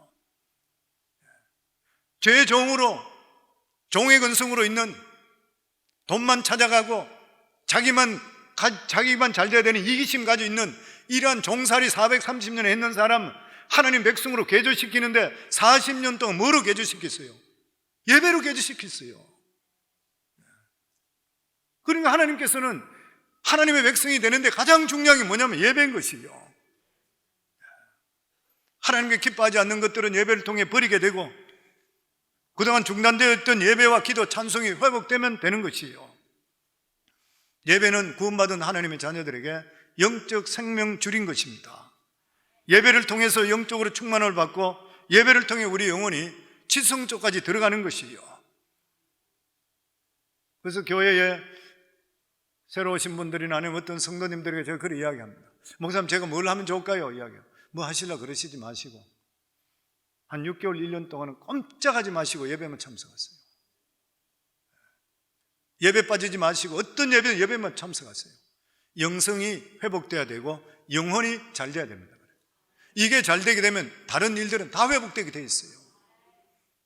죄의 종으로, 종의 근성으로 있는, 돈만 찾아가고 자기만 잘 돼야 되는 이기심 가지고 있는 이러한 종살이 430년 했는 사람 하나님 백성으로 개조시키는데 40년 동안 뭐로 개조시켰어요? 예배로 개조시켰어요. 그러니까 하나님께서는 하나님의 백성이 되는데 가장 중요한 게 뭐냐면 예배인 것이요. 하나님께 기뻐하지 않는 것들은 예배를 통해 버리게 되고, 그동안 중단되어 있던 예배와 기도, 찬송이 회복되면 되는 것이요. 예배는 구원받은 하나님의 자녀들에게 영적 생명줄인 것입니다. 예배를 통해서 영적으로 충만을 받고 예배를 통해 우리 영혼이 지성쪽까지 들어가는 것이요. 그래서 교회에 새로 오신 분들이나 아니면 어떤 성도님들에게 제가 그렇게 이야기합니다. 목사님, 제가 뭘 하면 좋을까요? 이야기해요. 뭐 하시려고 그러시지 마시고 한 6개월, 1년 동안은 꼼짝하지 마시고 예배만 참석하세요. 예배 빠지지 마시고 어떤 예배만 참석하세요. 영성이 회복돼야 되고 영혼이 잘 돼야 됩니다. 이게 잘 되게 되면 다른 일들은 다 회복되게 돼 있어요.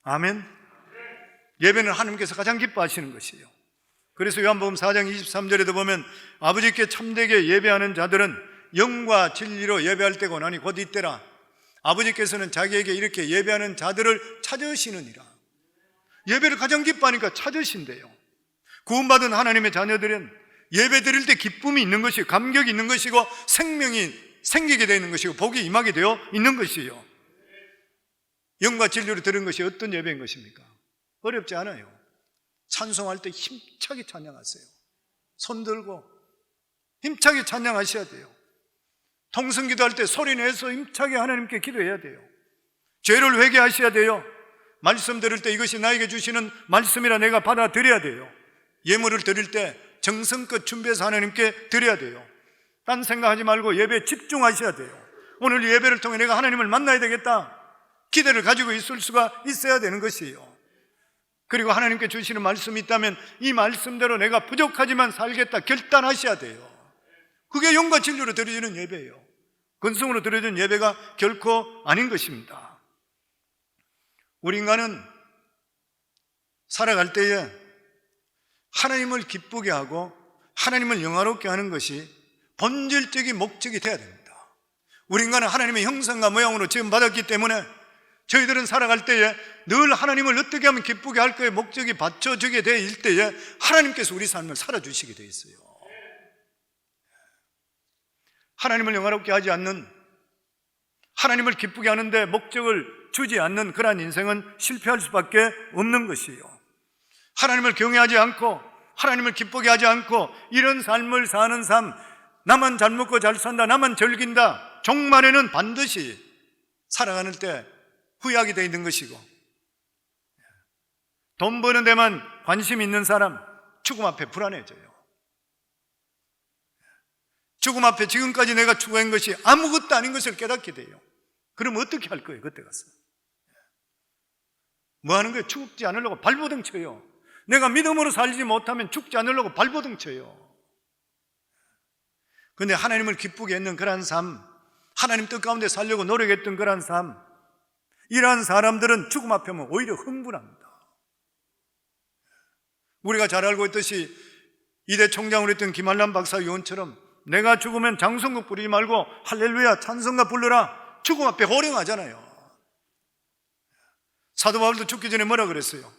아멘. 예배는 하나님께서 가장 기뻐하시는 것이에요. 그래서 요한복음 4장 23절에도 보면 아버지께 참되게 예배하는 자들은 영과 진리로 예배할 때가 오나니 곧 이때라. 아버지께서는 자기에게 이렇게 예배하는 자들을 찾으시느니라. 예배를 가장 기뻐하니까 찾으신대요. 구원받은 하나님의 자녀들은 예배 드릴 때 기쁨이 있는 것이고 감격이 있는 것이고 생명이 생기게 되는 것이고 복이 임하게 되어 있는 것이에요. 영과 진리로 들은 것이 어떤 예배인 것입니까? 어렵지 않아요. 찬송할 때 힘차게 찬양하세요. 손 들고 힘차게 찬양하셔야 돼요. 통성기도할 때 소리 내서 힘차게 하나님께 기도해야 돼요. 죄를 회개하셔야 돼요. 말씀 드릴 때 이것이 나에게 주시는 말씀이라 내가 받아들여야 돼요. 예물을 드릴 때 정성껏 준비해서 하나님께 드려야 돼요. 딴 생각하지 말고 예배에 집중하셔야 돼요. 오늘 예배를 통해 내가 하나님을 만나야 되겠다, 기대를 가지고 있을 수가 있어야 되는 것이에요. 그리고 하나님께 주시는 말씀이 있다면 이 말씀대로 내가 부족하지만 살겠다 결단하셔야 돼요. 그게 영과 진리로 드려지는 예배예요. 근성으로 드려지는 예배가 결코 아닌 것입니다. 우리 인간은 살아갈 때에 하나님을 기쁘게 하고 하나님을 영화롭게 하는 것이 본질적인 목적이 되어야 됩니다. 우리 인간은 하나님의 형상과 모양으로 지금 받았기 때문에 저희들은 살아갈 때에 늘 하나님을 어떻게 하면 기쁘게 할까의 목적이 받쳐지게 될 때에 하나님께서 우리 삶을 살아주시게 되어 있어요. 하나님을 영화롭게 하지 않는, 하나님을 기쁘게 하는데 목적을 주지 않는 그러한 인생은 실패할 수밖에 없는 것이에요. 하나님을 경외하지 않고 하나님을 기쁘게 하지 않고 이런 삶을 사는 삶, 나만 잘 먹고 잘 산다, 나만 즐긴다, 종말에는 반드시 살아가는 때 후회하게 되어 있는 것이고, 돈 버는 데만 관심 있는 사람 죽음 앞에 불안해져요. 죽음 앞에 지금까지 내가 추구한 것이 아무것도 아닌 것을 깨닫게 돼요. 그럼 어떻게 할 거예요? 그때 가서 뭐 하는 거예요? 죽지 않으려고 발버둥 쳐요. 내가 믿음으로 살지 못하면 죽지 않으려고 발버둥 쳐요. 그런데 하나님을 기쁘게 했는 그러한 삶, 하나님 뜻 가운데 살려고 노력했던 그러한 삶, 이러한 사람들은 죽음 앞에 오면 오히려 흥분합니다. 우리가 잘 알고 있듯이 이대 총장으로 했던 김한란 박사 요원처럼 내가 죽으면 장성국 부리지 말고 할렐루야 찬송가 불러라, 죽음 앞에 호령하잖아요. 사도 바울도 죽기 전에 뭐라 그랬어요?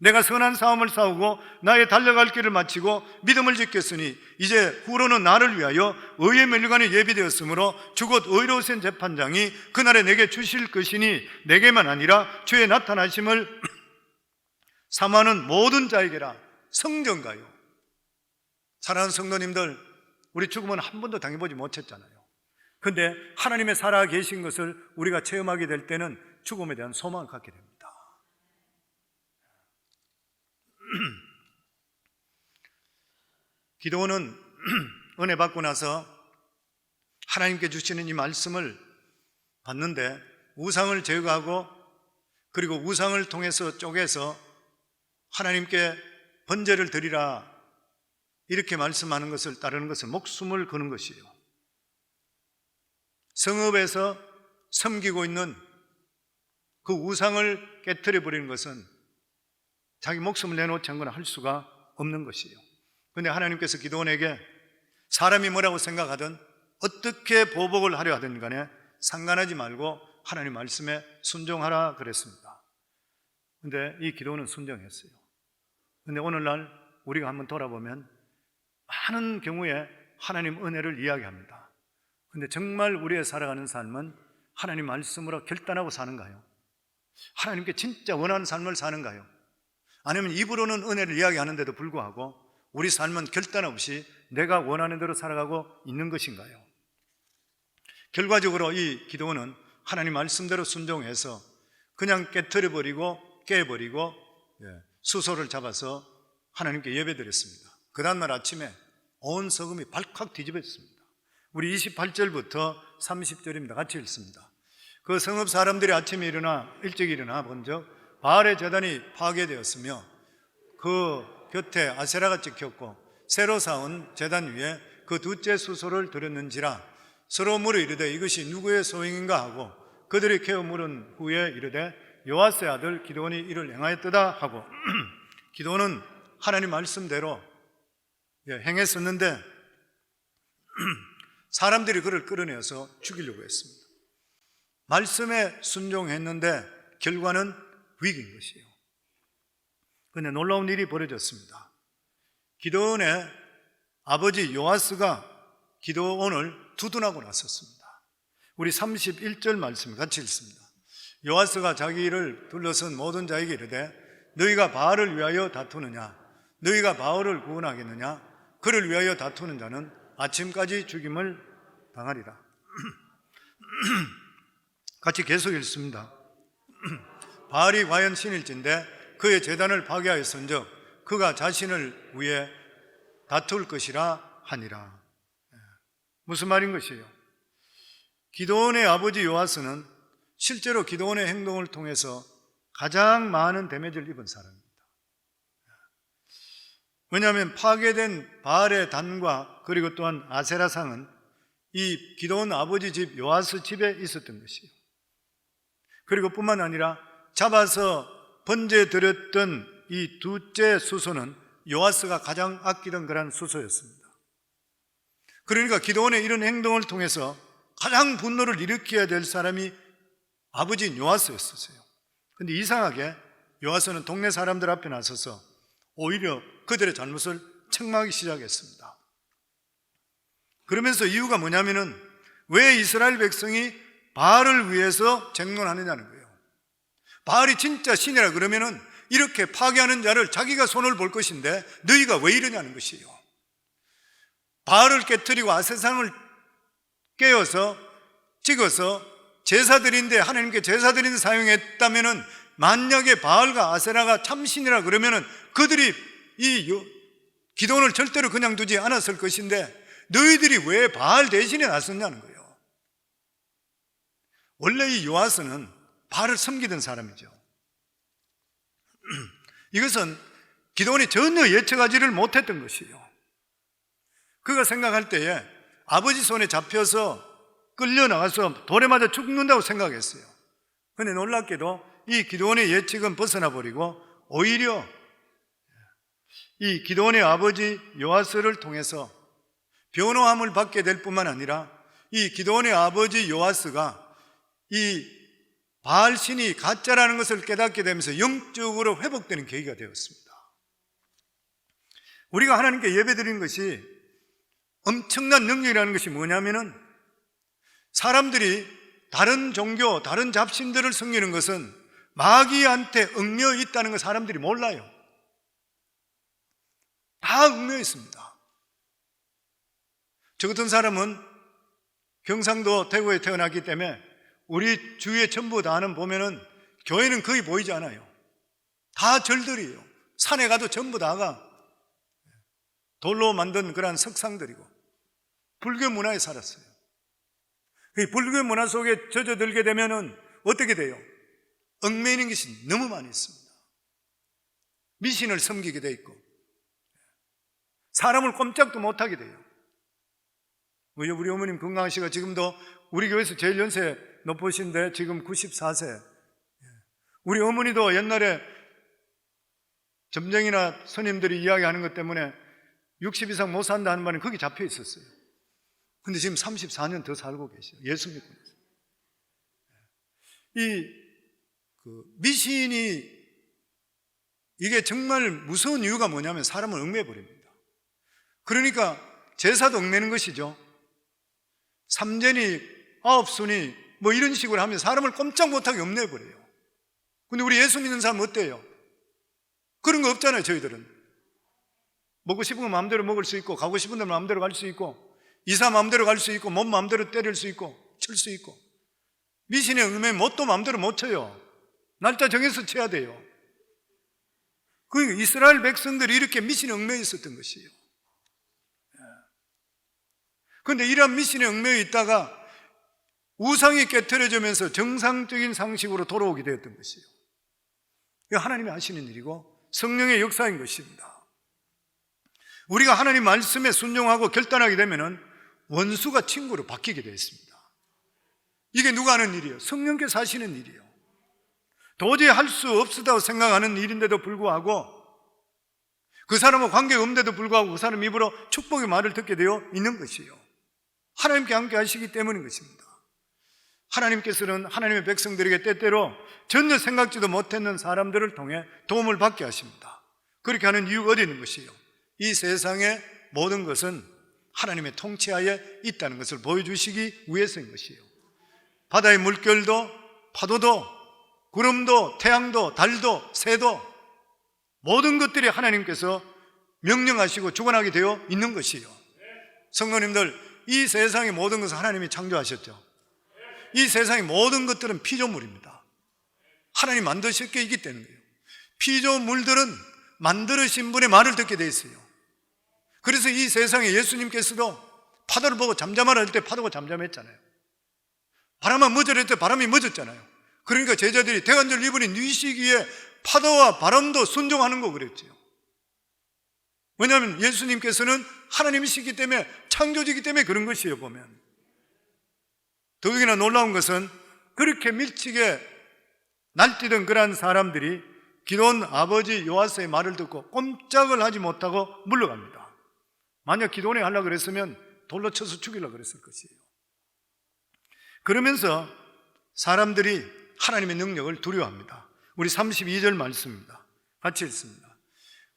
내가 선한 싸움을 싸우고 나의 달려갈 길을 마치고 믿음을 지켰으니 이제 후로는 나를 위하여 의의 멸류관이 예비되었으므로 주곧 의로우신 재판장이 그날에 내게 주실 것이니 내게만 아니라 주의 나타나심을 사모하는 모든 자에게라. 성전가요. 사랑하는 성도님들, 우리 죽음은 한 번도 당해보지 못했잖아요. 그런데 하나님의 살아 계신 것을 우리가 체험하게 될 때는 죽음에 대한 소망을 갖게 됩니다. 기도는 은혜 받고 나서 하나님께 주시는 이 말씀을 받는데 우상을 제거하고 그리고 우상을 통해서 쪼개서 하나님께 번제를 드리라 이렇게 말씀하는 것을 따르는 것은 목숨을 거는 것이에요. 성읍에서 섬기고 있는 그 우상을 깨트려 버리는 것은 자기 목숨을 내놓지 않거나 할 수가 없는 것이에요. 그런데 하나님께서 기도원에게 사람이 뭐라고 생각하든 어떻게 보복을 하려 하든 간에 상관하지 말고 하나님 말씀에 순종하라 그랬습니다. 그런데 이 기도원은 순종했어요. 그런데 오늘날 우리가 한번 돌아보면 많은 경우에 하나님 은혜를 이야기합니다. 그런데 정말 우리의 살아가는 삶은 하나님 말씀으로 결단하고 사는가요? 하나님께 진짜 원하는 삶을 사는가요? 아니면 입으로는 은혜를 이야기하는데도 불구하고 우리 삶은 결단 없이 내가 원하는 대로 살아가고 있는 것인가요? 결과적으로 이 기도원은 하나님 말씀대로 순종해서 그냥 깨트려버리고 깨버리고 수소를 잡아서 하나님께 예배드렸습니다. 그 다음날 아침에 온 석음이 발칵 뒤집어졌습니다. 우리 28절부터 30절입니다. 같이 읽습니다. 그 성읍 사람들이 아침에 일찍 일어나 본 적 바알의 제단이 파괴되었으며 그 곁에 아세라가 찍혔고 새로 쌓은 제단 위에 그 둘째 수소를 드렸는지라 서로 물어 이르되 이것이 누구의 소행인가 하고 그들이 깨어 물은 후에 이르되 요아스의 아들 기드온이 이를 행하였도다 하고 기드온은 하나님 말씀대로 행했었는데 사람들이 그를 끌어내어서 죽이려고 했습니다. 말씀에 순종했는데 결과는 위기인 것이에요. 그런데 놀라운 일이 벌어졌습니다. 기드온의 아버지 요아스가 기드온을 두둔하고 나섰습니다. 우리 31절 말씀 같이 읽습니다. 요아스가 자기를 둘러선 모든 자에게 이르되 너희가 바알을 위하여 다투느냐? 너희가 바알을 구원하겠느냐? 그를 위하여 다투는 자는 아침까지 죽임을 당하리라. 같이 계속 읽습니다. 바알이 과연 신일진데 그의 제단을 파괴하였은즉 그가 자신을 위해 다툴 것이라 하니라. 무슨 말인 것이에요? 기드온의 아버지 요아스는 실제로 기드온의 행동을 통해서 가장 많은 데미지를 입은 사람입니다. 왜냐하면 파괴된 바알의 단과 그리고 또한 아세라상은 이 기드온 아버지 집 요아스 집에 있었던 것이에요. 그리고 뿐만 아니라 잡아서 번제 드렸던 이 둘째 수소는 요아스가 가장 아끼던 그런 수소였습니다. 그러니까 기드온의 이런 행동을 통해서 가장 분노를 일으켜야 될 사람이 아버지인 요아스였어요. 그런데 이상하게 요아스는 동네 사람들 앞에 나서서 오히려 그들의 잘못을 책망하기 시작했습니다. 그러면서 이유가 뭐냐면은 왜 이스라엘 백성이 바알을 위해서 쟁론하느냐는 거예요. 바알이 진짜 신이라 그러면은 이렇게 파괴하는 자를 자기가 손을 볼 것인데 너희가 왜 이러냐는 것이에요. 바알을 깨뜨리고 아세상을 깨어서 찍어서 제사드린데 하나님께 제사드린 데 사용했다면은 만약에 바알과 아세라가 참신이라 그러면은 그들이 이 기도원을 절대로 그냥 두지 않았을 것인데 너희들이 왜 바알 대신에 나섰냐는 거예요. 원래 이 요아스는 바알을 섬기던 사람이죠. 이것은 기드온이 전혀 예측하지를 못했던 것이에요. 그가 생각할 때에 아버지 손에 잡혀서 끌려나가서 돌에 맞아 죽는다고 생각했어요. 그런데 놀랍게도 이 기드온의 예측은 벗어나 버리고 오히려 이 기드온의 아버지 요아스를 통해서 변호함을 받게 될 뿐만 아니라 이 기드온의 아버지 요아스가 이 바알신이 가짜라는 것을 깨닫게 되면서 영적으로 회복되는 계기가 되었습니다. 우리가 하나님께 예배드리는 것이 엄청난 능력이라는 것이 뭐냐면은, 사람들이 다른 종교, 다른 잡신들을 섬기는 것은 마귀한테 얽매여 있다는 걸 사람들이 몰라요. 다 얽매여 있습니다. 저 같은 사람은 경상도 대구에 태어났기 때문에 우리 주위에 전부 다는 보면은 교회는 거의 보이지 않아요. 다 절들이에요. 산에 가도 전부 다가 돌로 만든 그러한 석상들이고 불교 문화에 살았어요. 그 불교 문화 속에 젖어들게 되면은 어떻게 돼요? 얽매이는 것이 너무 많이 있습니다. 미신을 섬기게 돼 있고 사람을 꼼짝도 못하게 돼요. 우리 어머님 건강하시가 지금도 우리 교회에서 제일 연세 높으신데 지금 94세. 우리 어머니도 옛날에 점쟁이나 스님들이 이야기하는 것 때문에 60 이상 못 산다 하는 말은 거기 잡혀 있었어요. 근데 지금 34년 더 살고 계세요. 예수 믿고 있어요. 미신이 이게 정말 무서운 이유가 뭐냐면 사람을 얽매버립니다. 그러니까 제사도 얽매는 것이죠. 삼재니 아홉순이 뭐 이런 식으로 하면 사람을 꼼짝 못하게 얽매버려요. 근데 우리 예수 믿는 사람은 어때요? 그런 거 없잖아요. 저희들은 먹고 싶은 거 마음대로 먹을 수 있고, 가고 싶은 데 마음대로 갈 수 있고, 이사 마음대로 갈 수 있고, 몸 마음대로 때릴 수 있고, 칠 수 있고. 미신에 얽매면 뭣도 마음대로 못 쳐요. 날짜 정해서 쳐야 돼요. 그 이스라엘 백성들이 이렇게 미신에 얽매여 있었던 것이에요. 그런데 이러한 미신에 얽매여 있다가 우상이 깨트려지면서 정상적인 상식으로 돌아오게 되었던 것이에요. 이거 하나님이 하시는 일이고 성령의 역사인 것입니다. 우리가 하나님 말씀에 순종하고 결단하게 되면은 원수가 친구로 바뀌게 되어 있습니다. 이게 누가 하는 일이에요? 성령께서 하시는 일이에요. 도저히 할 수 없다고 생각하는 일인데도 불구하고, 그 사람과 관계가 없는데도 불구하고 그 사람 입으로 축복의 말을 듣게 되어 있는 것이에요. 하나님께 함께 하시기 때문인 것입니다. 하나님께서는 하나님의 백성들에게 때때로 전혀 생각지도 못했는 사람들을 통해 도움을 받게 하십니다. 그렇게 하는 이유가 어디 있는 것이에요? 이 세상의 모든 것은 하나님의 통치하에 있다는 것을 보여주시기 위해서인 것이에요. 바다의 물결도, 파도도, 구름도, 태양도, 달도, 새도, 모든 것들이 하나님께서 명령하시고 주관하게 되어 있는 것이에요. 성도님들, 이 세상의 모든 것을 하나님이 창조하셨죠. 이 세상의 모든 것들은 피조물입니다. 하나님 만드셨기에 있기 때문이에요. 피조물들은 만들으신 분의 말을 듣게 되어 있어요. 그래서 이 세상에 예수님께서도 파도를 보고 잠잠하라 할 때 파도가 잠잠했잖아요. 바람아 멎으라 할 때 바람이 멎었잖아요. 그러니까 제자들이 대관절 입으니 네 시기에 파도와 바람도 순종하는 거 그랬죠. 왜냐하면 예수님께서는 하나님이시기 때문에, 창조주이기 때문에 그런 것이에요. 보면 더욱이나 놀라운 것은 그렇게 밀치게 날뛰던 그러한 사람들이 기드온 아버지 요아스의 말을 듣고 꼼짝을 하지 못하고 물러갑니다. 만약 기드온이 하려고 그랬으면 돌로 쳐서 죽이려고 그랬을 것이에요. 그러면서 사람들이 하나님의 능력을 두려워합니다. 우리 32절 말씀입니다. 같이 읽습니다.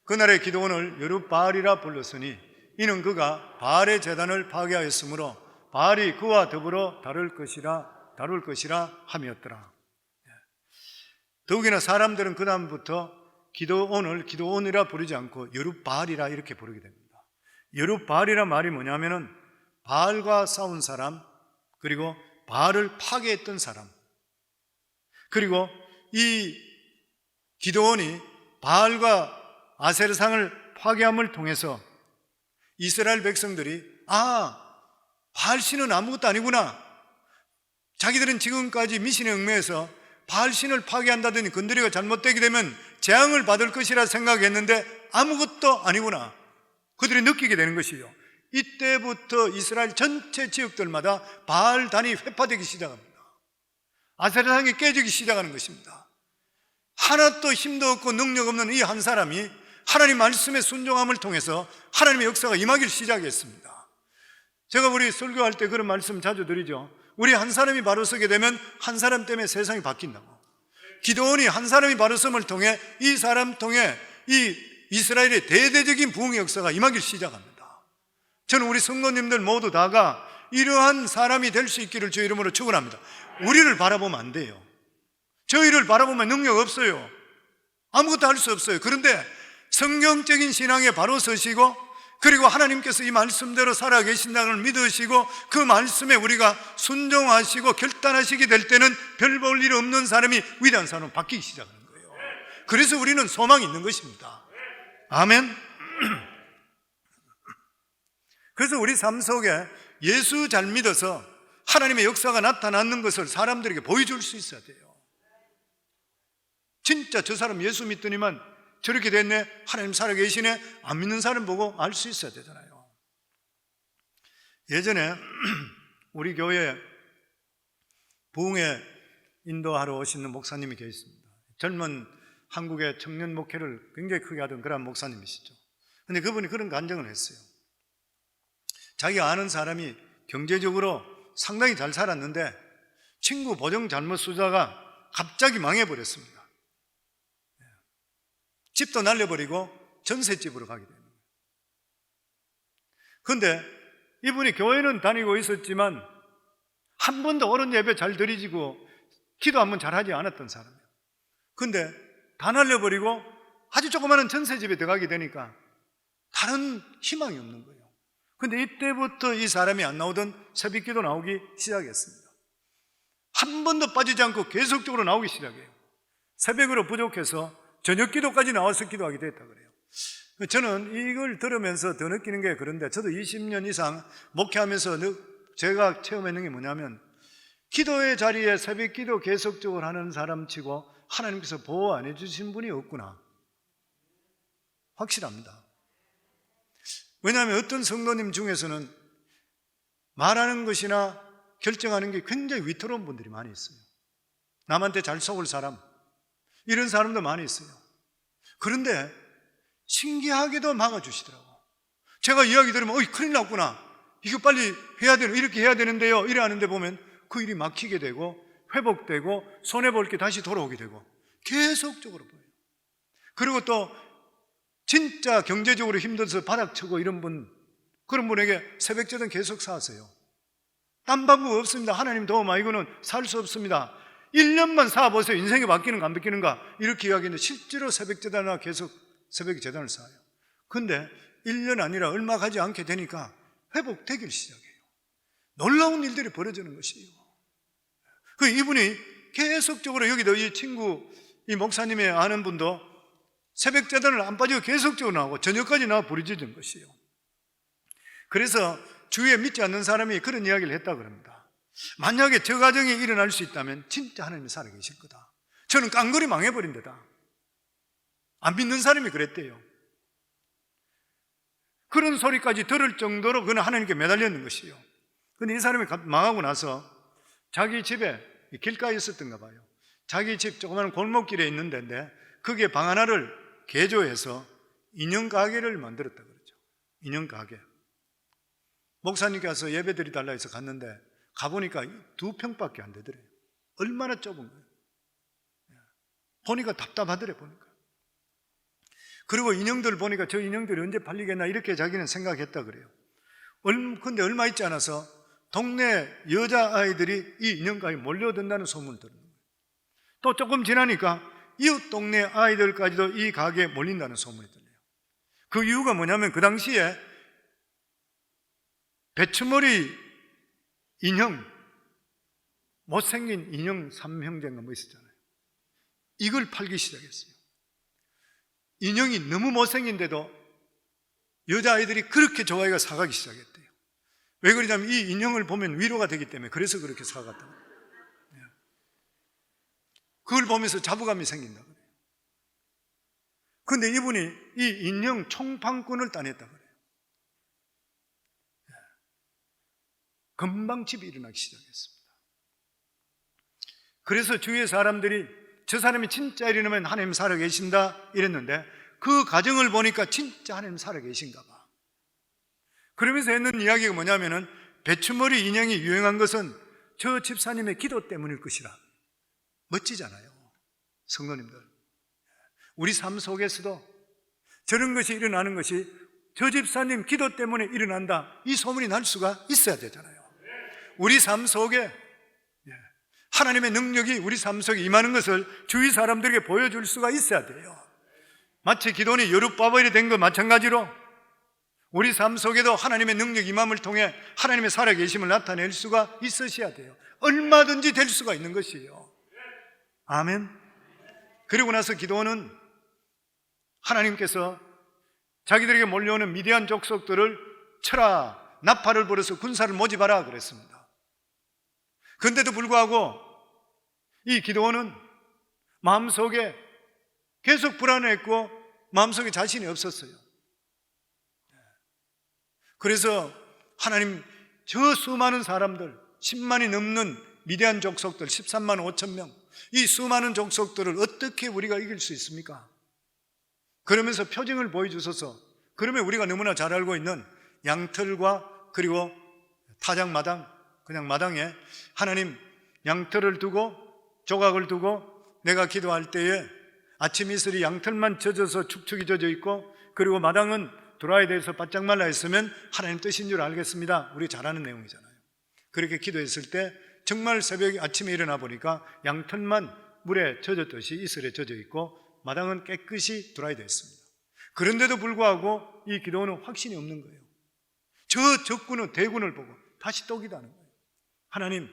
그날에 기드온을 여룻바알이라 불렀으니 이는 그가 바알의 제단을 파괴하였으므로 바알이 그와 더불어 다룰 것이라 함이었더라. 더욱이나 사람들은 그 다음부터 기드온을 기드온이라 부르지 않고 여룻바알이라 이렇게 부르게 됩니다. 여룻바알이라 말이 뭐냐면은 바알과 싸운 사람, 그리고 바알을 파괴했던 사람, 그리고 이 기드온이 바알과 아세르상을 파괴함을 통해서 이스라엘 백성들이 바알 신은 아무것도 아니구나, 자기들은 지금까지 미신에 얽매여서 바알 신을 파괴한다더니 건드리가 잘못되게 되면 재앙을 받을 것이라 생각했는데 아무것도 아니구나, 그들이 느끼게 되는 것이요. 이때부터 이스라엘 전체 지역들마다 바알단이 회파되기 시작합니다. 아세르상이 깨지기 시작하는 것입니다. 하나도 힘도 없고 능력 없는 이 한 사람이 하나님 말씀의 순종함을 통해서 하나님의 역사가 임하기를 시작했습니다. 제가 우리 설교할 때 그런 말씀 자주 드리죠. 우리 한 사람이 바로 서게 되면 한 사람 때문에 세상이 바뀐다고. 기드온이 한 사람이 바로 섬을 통해 이 사람 통해 이 이스라엘의 대대적인 부흥의 역사가 임하기 시작합니다. 저는 우리 성도님들 모두 다가 이러한 사람이 될 수 있기를 주의 이름으로 축원합니다. 우리를 바라보면 안 돼요. 저희를 바라보면 능력 없어요. 아무것도 할 수 없어요. 그런데 성경적인 신앙에 바로 서시고, 그리고 하나님께서 이 말씀대로 살아계신다는 걸 믿으시고 그 말씀에 우리가 순종하시고 결단하시게 될 때는 별 볼 일 없는 사람이 위대한 사람으로 바뀌기 시작하는 거예요. 그래서 우리는 소망이 있는 것입니다. 아멘. 그래서 우리 삶 속에 예수 잘 믿어서 하나님의 역사가 나타나는 것을 사람들에게 보여줄 수 있어야 돼요. 진짜 저 사람 예수 믿더니만 저렇게 됐네, 하나님 살아계시네, 안 믿는 사람 보고 알 수 있어야 되잖아요. 예전에 우리 교회에 부흥에 인도하러 오시는 목사님이 계십니다. 젊은 한국의 청년 목회를 굉장히 크게 하던 그런 목사님이시죠. 근데 그분이 그런 간증을 했어요. 자기가 아는 사람이 경제적으로 상당히 잘 살았는데 친구 보증 잘못 쓰다가 갑자기 망해버렸습니다. 집도 날려버리고 전셋집으로 가게 됩니다. 그런데 이분이 교회는 다니고 있었지만 한 번도 어른 예배 잘 드리지고 기도 한 번 잘하지 않았던 사람이에요. 그런데 다 날려버리고 아주 조그마한 전셋집에 들어가게 되니까 다른 희망이 없는 거예요. 그런데 이때부터 이 사람이 안 나오던 새벽기도 나오기 시작했습니다. 한 번도 빠지지 않고 계속적으로 나오기 시작해요. 새벽으로 부족해서 저녁 기도까지 나와서 기도하게 됐다 그래요. 저는 이걸 들으면서 더 느끼는 게, 그런데 저도 20년 이상 목회하면서 제가 체험했는 게 뭐냐면, 기도의 자리에 새벽 기도 계속적으로 하는 사람 치고 하나님께서 보호 안 해주신 분이 없구나. 확실합니다. 왜냐하면 어떤 성도님 중에서는 말하는 것이나 결정하는 게 굉장히 위태로운 분들이 많이 있어요. 남한테 잘 속을 사람, 이런 사람도 많이 있어요. 그런데 신기하게도 막아주시더라고. 제가 이야기 들으면 큰일 났구나, 이거 빨리 해야 되는, 이렇게 해야 되는데요, 이래 하는데 보면 그 일이 막히게 되고 회복되고 손해볼 게 다시 돌아오게 되고 계속적으로 보여요. 그리고 또 진짜 경제적으로 힘들어서 바닥치고 이런 분, 그런 분에게 새벽제단 계속 사세요. 딴 방법 없습니다. 하나님 도움 아니고는 살 수 없습니다. 1년만 사보세요. 인생이 바뀌는가 안 바뀌는가, 이렇게 이야기했는데 실제로 새벽제단이나 계속 새벽제단을 사요. 근데 1년 아니라 얼마 가지 않게 되니까 회복되기 시작해요. 놀라운 일들이 벌어지는 것이에요. 그 이분이 계속적으로, 여기도 이 친구, 이 목사님의 아는 분도 새벽제단을 안 빠지고 계속적으로 나오고 저녁까지 나와 부르짖은 것이에요. 그래서 주위에 믿지 않는 사람이 그런 이야기를 했다 그럽니다. 만약에 저 가정이 일어날 수 있다면 진짜 하나님이 살아계실 거다. 저는 깡그리 망해버린 데다. 안 믿는 사람이 그랬대요. 그런 소리까지 들을 정도로 그는 하나님께 매달렸는 것이에요. 근데 이 사람이 망하고 나서 자기 집에, 길가에 있었던가 봐요. 자기 집 조그마한 골목길에 있는 데인데 거기에 방 하나를 개조해서 인형 가게를 만들었다 그러죠. 인형 가게. 목사님께서 예배 드리달라 해서 갔는데 가보니까 2평밖에 안 되더래요. 얼마나 좁은 거예요. 보니까 답답하더래, 보니까. 그리고 인형들 보니까 저 인형들이 언제 팔리겠나 이렇게 자기는 생각했다 그래요. 근데 얼마 있지 않아서 동네 여자아이들이 이 인형가게에 몰려든다는 소문을 들은 거예요. 또 조금 지나니까 이웃 동네 아이들까지도 이 가게에 몰린다는 소문이 들려요. 그 이유가 뭐냐면 그 당시에 배추머리 인형, 못생긴 인형 3형제인가 뭐 있었잖아요. 이걸 팔기 시작했어요. 인형이 너무 못생긴데도 여자아이들이 그렇게 좋아해가 사가기 시작했대요. 왜 그러냐면 이 인형을 보면 위로가 되기 때문에, 그래서 그렇게 사갔다고. 그걸 보면서 자부감이 생긴다 그래요. 그런데 이분이 이 인형 총판권을 따냈다 그래요. 금방 집이 일어나기 시작했습니다. 그래서 주위의 사람들이 저 사람이 진짜 일어나면 하나님 살아계신다 이랬는데 그 가정을 보니까 진짜 하나님 살아계신가 봐. 그러면서 했는 이야기가 뭐냐면은 배추머리 인형이 유행한 것은 저 집사님의 기도 때문일 것이라. 멋지잖아요. 성도님들, 우리 삶 속에서도 저런 것이 일어나는 것이 저 집사님 기도 때문에 일어난다, 이 소문이 날 수가 있어야 되잖아요. 우리 삶 속에 하나님의 능력이 우리 삶 속에 임하는 것을 주위 사람들에게 보여줄 수가 있어야 돼요. 마치 기도원이 여룻바벨이 된 것 마찬가지로 우리 삶 속에도 하나님의 능력 임함을 통해 하나님의 살아계심을 나타낼 수가 있으셔야 돼요. 얼마든지 될 수가 있는 것이에요. 아멘. 그리고 나서 기도원은 하나님께서 자기들에게 몰려오는 미디안 족속들을 쳐라, 나팔을 불어서 군사를 모집하라 그랬습니다. 그런데도 불구하고 이 기도원은 마음속에 계속 불안했고 마음속에 자신이 없었어요. 그래서 하나님, 저 수많은 사람들, 10만이 넘는 미디안 족속들 13만 5천 명, 이 수많은 족속들을 어떻게 우리가 이길 수 있습니까? 그러면서 표징을 보여주셔서, 그러면 우리가 너무나 잘 알고 있는 양털과 그리고 타작마당, 그냥 마당에 하나님 양털을 두고 조각을 두고 내가 기도할 때에 아침 이슬이 양털만 젖어서 축축이 젖어 있고, 그리고 마당은 드라이에 대해서 바짝 말라 있으면 하나님 뜻인 줄 알겠습니다. 우리 잘 아는 내용이잖아요. 그렇게 기도했을 때 정말 새벽에 아침에 일어나 보니까 양털만 물에 젖었듯이 이슬에 젖어 있고 마당은 깨끗이 드라이 되어 있습니다. 그런데도 불구하고 이 기도원은 확신이 없는 거예요. 저 적군은 대군을 보고 다시 또 기도하는 거예요. 하나님,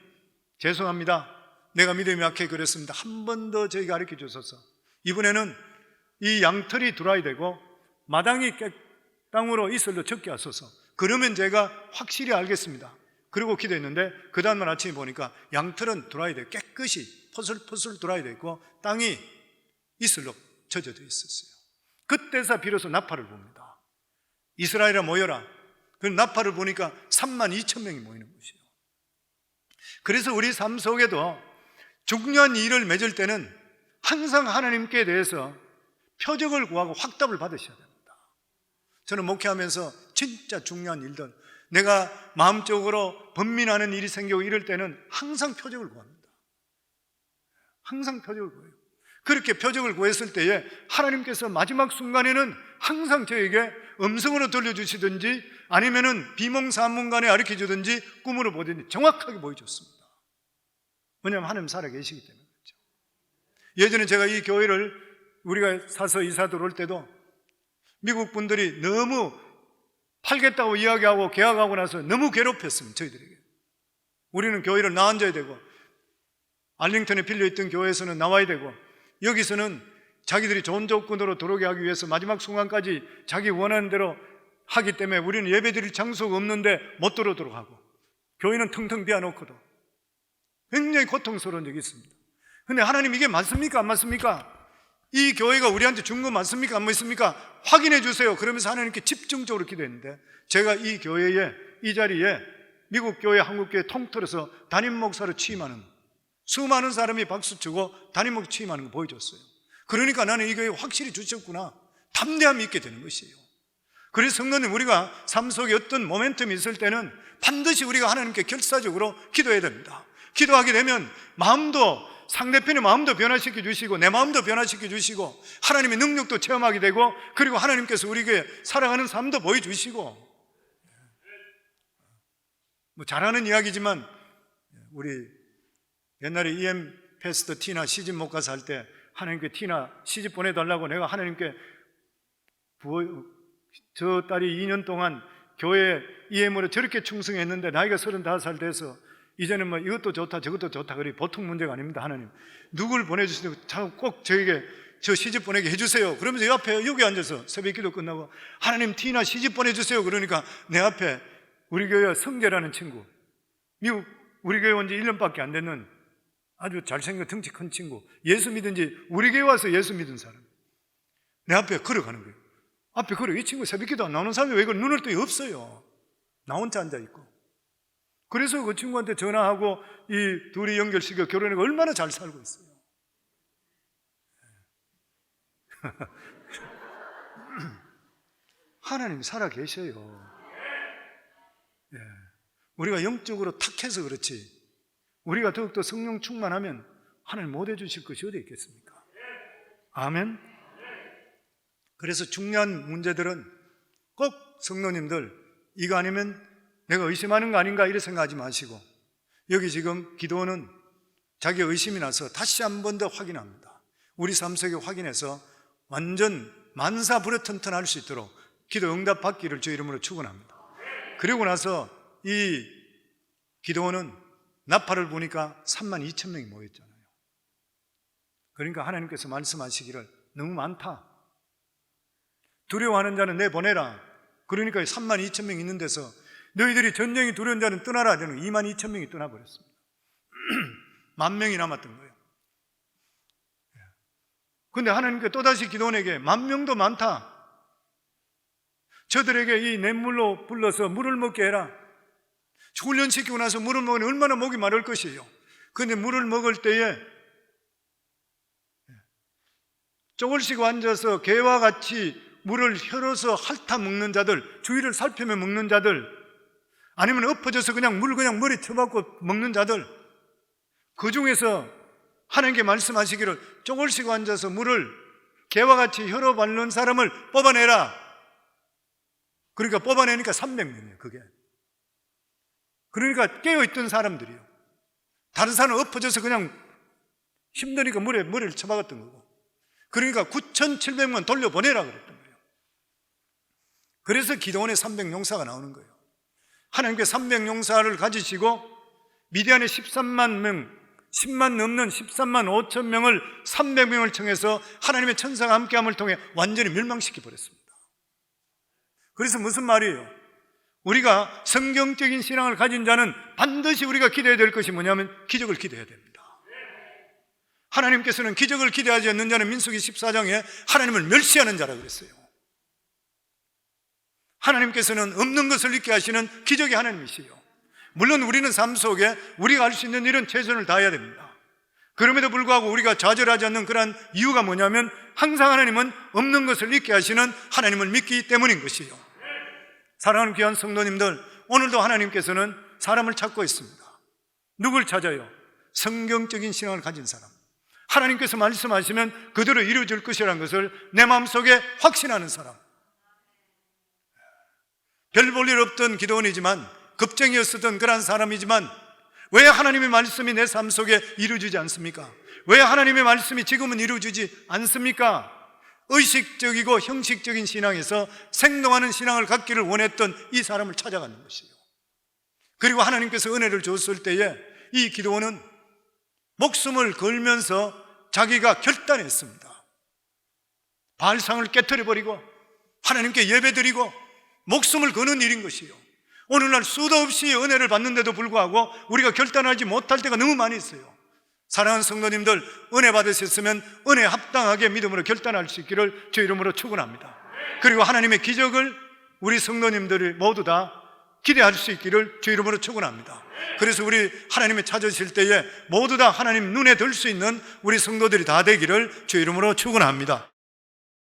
죄송합니다. 내가 믿음이 약해 그랬습니다. 한 번 더 저희가 가르쳐 주셔서 이번에는 이 양털이 드라이 되고 마당이 땅으로 이슬로 적게 하소서. 그러면 제가 확실히 알겠습니다. 그리고 기도했는데 그 다음날 아침에 보니까 양털은 드라이 되고 깨끗이 포슬포슬 드라이 되어 있고 땅이 이슬로 젖어져 있었어요. 그때서 비로소 나팔을 봅니다. 이스라엘아 모여라. 그 나팔을 보니까 3만 2천 명이 모이는 것이에요. 그래서 우리 삶 속에도 중요한 일을 맺을 때는 항상 하나님께 대해서 표적을 구하고 확답을 받으셔야 됩니다. 저는 목회하면서 진짜 중요한 일들, 내가 마음적으로 번민하는 일이 생기고 이럴 때는 항상 표적을 구합니다. 항상 표적을 구해요. 그렇게 표적을 구했을 때에 하나님께서 마지막 순간에는 항상 저에게 음성으로 들려주시든지 아니면은 비몽사몽간에 가르쳐주든지 꿈으로 보든지 정확하게 보여줬습니다. 왜냐하면 하나님 살아계시기 때문에 그렇죠. 예전에 제가 이 교회를 우리가 사서 이사 들어올 때도 미국 분들이 너무 팔겠다고 이야기하고 계약하고 나서 너무 괴롭혔습니다. 저희들에게. 우리는 교회를 나앉아야 되고 알링턴에 빌려있던 교회에서는 나와야 되고 여기서는 자기들이 좋은 조건으로 들어오게 하기 위해서 마지막 순간까지 자기 원하는 대로 하기 때문에 우리는 예배드릴 장소가 없는데 못 들어오도록 하고 교회는 텅텅 비워놓고도 굉장히 고통스러운 적이 있습니다. 근데 하나님, 이게 맞습니까? 안 맞습니까? 이 교회가 우리한테 준 거 맞습니까? 안 맞습니까? 확인해 주세요. 그러면서 하나님께 집중적으로 기도했는데 제가 이 교회에, 이 자리에 미국 교회, 한국 교회 통틀어서 담임 목사로 취임하는, 수많은 사람이 박수치고 담임 목사 취임하는 거 보여줬어요. 그러니까 나는 이 교회 확실히 주셨구나, 담대함이 있게 되는 것이에요. 그래서 성도님, 우리가 삶 속에 어떤 모멘텀이 있을 때는 반드시 우리가 하나님께 결사적으로 기도해야 됩니다. 기도하게 되면 마음도, 상대편의 마음도 변화시켜 주시고 내 마음도 변화시켜 주시고 하나님의 능력도 체험하게 되고, 그리고 하나님께서 우리에게 살아가는 삶도 보여주시고, 뭐 잘하는 이야기지만 우리 옛날에 EM 패스터 티나 시집 못 가서 할 때 하나님께 티나 시집 보내달라고 내가 하나님께 저 딸이 2년 동안 교회 EM으로 저렇게 충성했는데 나이가 35살 돼서 이제는 뭐 이것도 좋다 저것도 좋다, 그리 보통 문제가 아닙니다. 하나님, 누굴 보내주시고 꼭 저에게 저 시집 보내게 해주세요. 그러면서 옆에 여기 앉아서 새벽 기도 끝나고 하나님, 티나 시집 보내주세요. 그러니까 내 앞에 우리 교회 성재라는 친구, 미국 우리 교회 온 지 1년밖에 안 됐는 아주 잘생긴 덩치 큰 친구, 예수 믿은 지, 우리 교회 와서 예수 믿은 사람, 내 앞에 걸어가는 거예요. 앞에 걸어. 이 친구 새벽 기도 안 나오는 사람이 왜 그걸 눈을 떠 없어요. 나 혼자 앉아있고. 그래서 그 친구한테 전화하고 이 둘이 연결시켜 결혼해서 얼마나 잘 살고 있어요. 하나님이 살아 계셔요. 예. 우리가 영적으로 탁해서 그렇지 우리가 더욱더 성령 충만하면 하나님 못 해주실 것이 어디 있겠습니까? 아멘. 그래서 중요한 문제들은 꼭 성도님들 이거 아니면 내가 의심하는 거 아닌가 이렇게 생각하지 마시고, 여기 지금 기도는 자기 의심이 나서 다시 한 번 더 확인합니다. 우리 삶 속에 확인해서 완전 만사불허천천할 수 있도록 기도 응답 받기를 주 이름으로 축원합니다. 그리고 나서 이 기도원은 나팔을 보니까 32,000명이 모였잖아요. 그러니까 하나님께서 말씀하시기를 너무 많다, 두려워하는 자는 내보내라. 그러니까 32,000명 있는 데서 너희들이 전쟁이 두려운 자는 떠나라 하는 22,000명이 떠나버렸습니다. 10,000명이 남았던 거예요. 근데 하나님께 또다시 기도원에게 10,000명도 많다, 저들에게 이 냇물로 불러서 물을 먹게 해라. 훈련시키고 나서 물을 먹으면 얼마나 목이 마를 것이에요. 그런데 물을 먹을 때에 쪼글씨고 앉아서 개와 같이 물을 혀로서 핥아 먹는 자들, 주위를 살피며 먹는 자들, 아니면 엎어져서 그냥 물을 그냥 머리 쳐박고 먹는 자들, 그 중에서 하나님께 말씀하시기를 쪼글씨고 앉아서 물을 개와 같이 혀로 밟는 사람을 뽑아내라. 그러니까 뽑아내니까 300명이에요 그게. 그러니까 깨어있던 사람들이요, 다른 사람은 엎어져서 그냥 힘드니까 물에 머리를 쳐박았던 거고, 그러니까 9,700명 돌려보내라 그랬던 거예요. 그래서 기도원에 300용사가 나오는 거예요. 하나님께 300용사를 가지시고 미디안의 13만 명, 10만 넘는 13만 5천 명을 300명을 청해서 하나님의 천사가 함께함을 통해 완전히 멸망시켜 버렸습니다. 그래서 무슨 말이에요? 우리가 성경적인 신앙을 가진 자는 반드시 우리가 기도해야 될 것이 뭐냐면 기적을 기도해야 됩니다. 하나님께서는 기적을 기대하지 않는 자는 민수기 14장에 하나님을 멸시하는 자라고 그랬어요. 하나님께서는 없는 것을 있게 하시는 기적의 하나님이시요, 물론 우리는 삶 속에 우리가 할 수 있는 일은 최선을 다해야 됩니다. 그럼에도 불구하고 우리가 좌절하지 않는 그런 이유가 뭐냐면 항상 하나님은 없는 것을 있게 하시는 하나님을 믿기 때문인 것이요. 사랑하는 귀한 성도님들, 오늘도 하나님께서는 사람을 찾고 있습니다. 누굴 찾아요? 성경적인 신앙을 가진 사람, 하나님께서 말씀하시면 그대로 이루어질 것이라는 것을 내 마음속에 확신하는 사람. 별 볼 일 없던 기도원이지만, 겁쟁이였었던 그런 사람이지만 왜 하나님의 말씀이 내 삶 속에 이루어지지 않습니까? 왜 하나님의 말씀이 지금은 이루어지지 않습니까? 의식적이고 형식적인 신앙에서 생동하는 신앙을 갖기를 원했던 이 사람을 찾아가는 것이에요. 그리고 하나님께서 은혜를 줬을 때에 이 기도원은 목숨을 걸면서 자기가 결단했습니다. 바알상을 깨트려버리고 하나님께 예배드리고 목숨을 거는 일인 것이에요. 오늘날 수도 없이 은혜를 받는데도 불구하고 우리가 결단하지 못할 때가 너무 많이 있어요. 사랑하는 성도님들, 은혜 받으셨으면 은혜에 합당하게 믿음으로 결단할 수 있기를 주 이름으로 축원합니다. 그리고 하나님의 기적을 우리 성도님들이 모두 다 기대할 수 있기를 주 이름으로 축원합니다. 그래서 우리 하나님이 찾으실 때에 모두 다 하나님 눈에 들 수 있는 우리 성도들이 다 되기를 주 이름으로 축원합니다.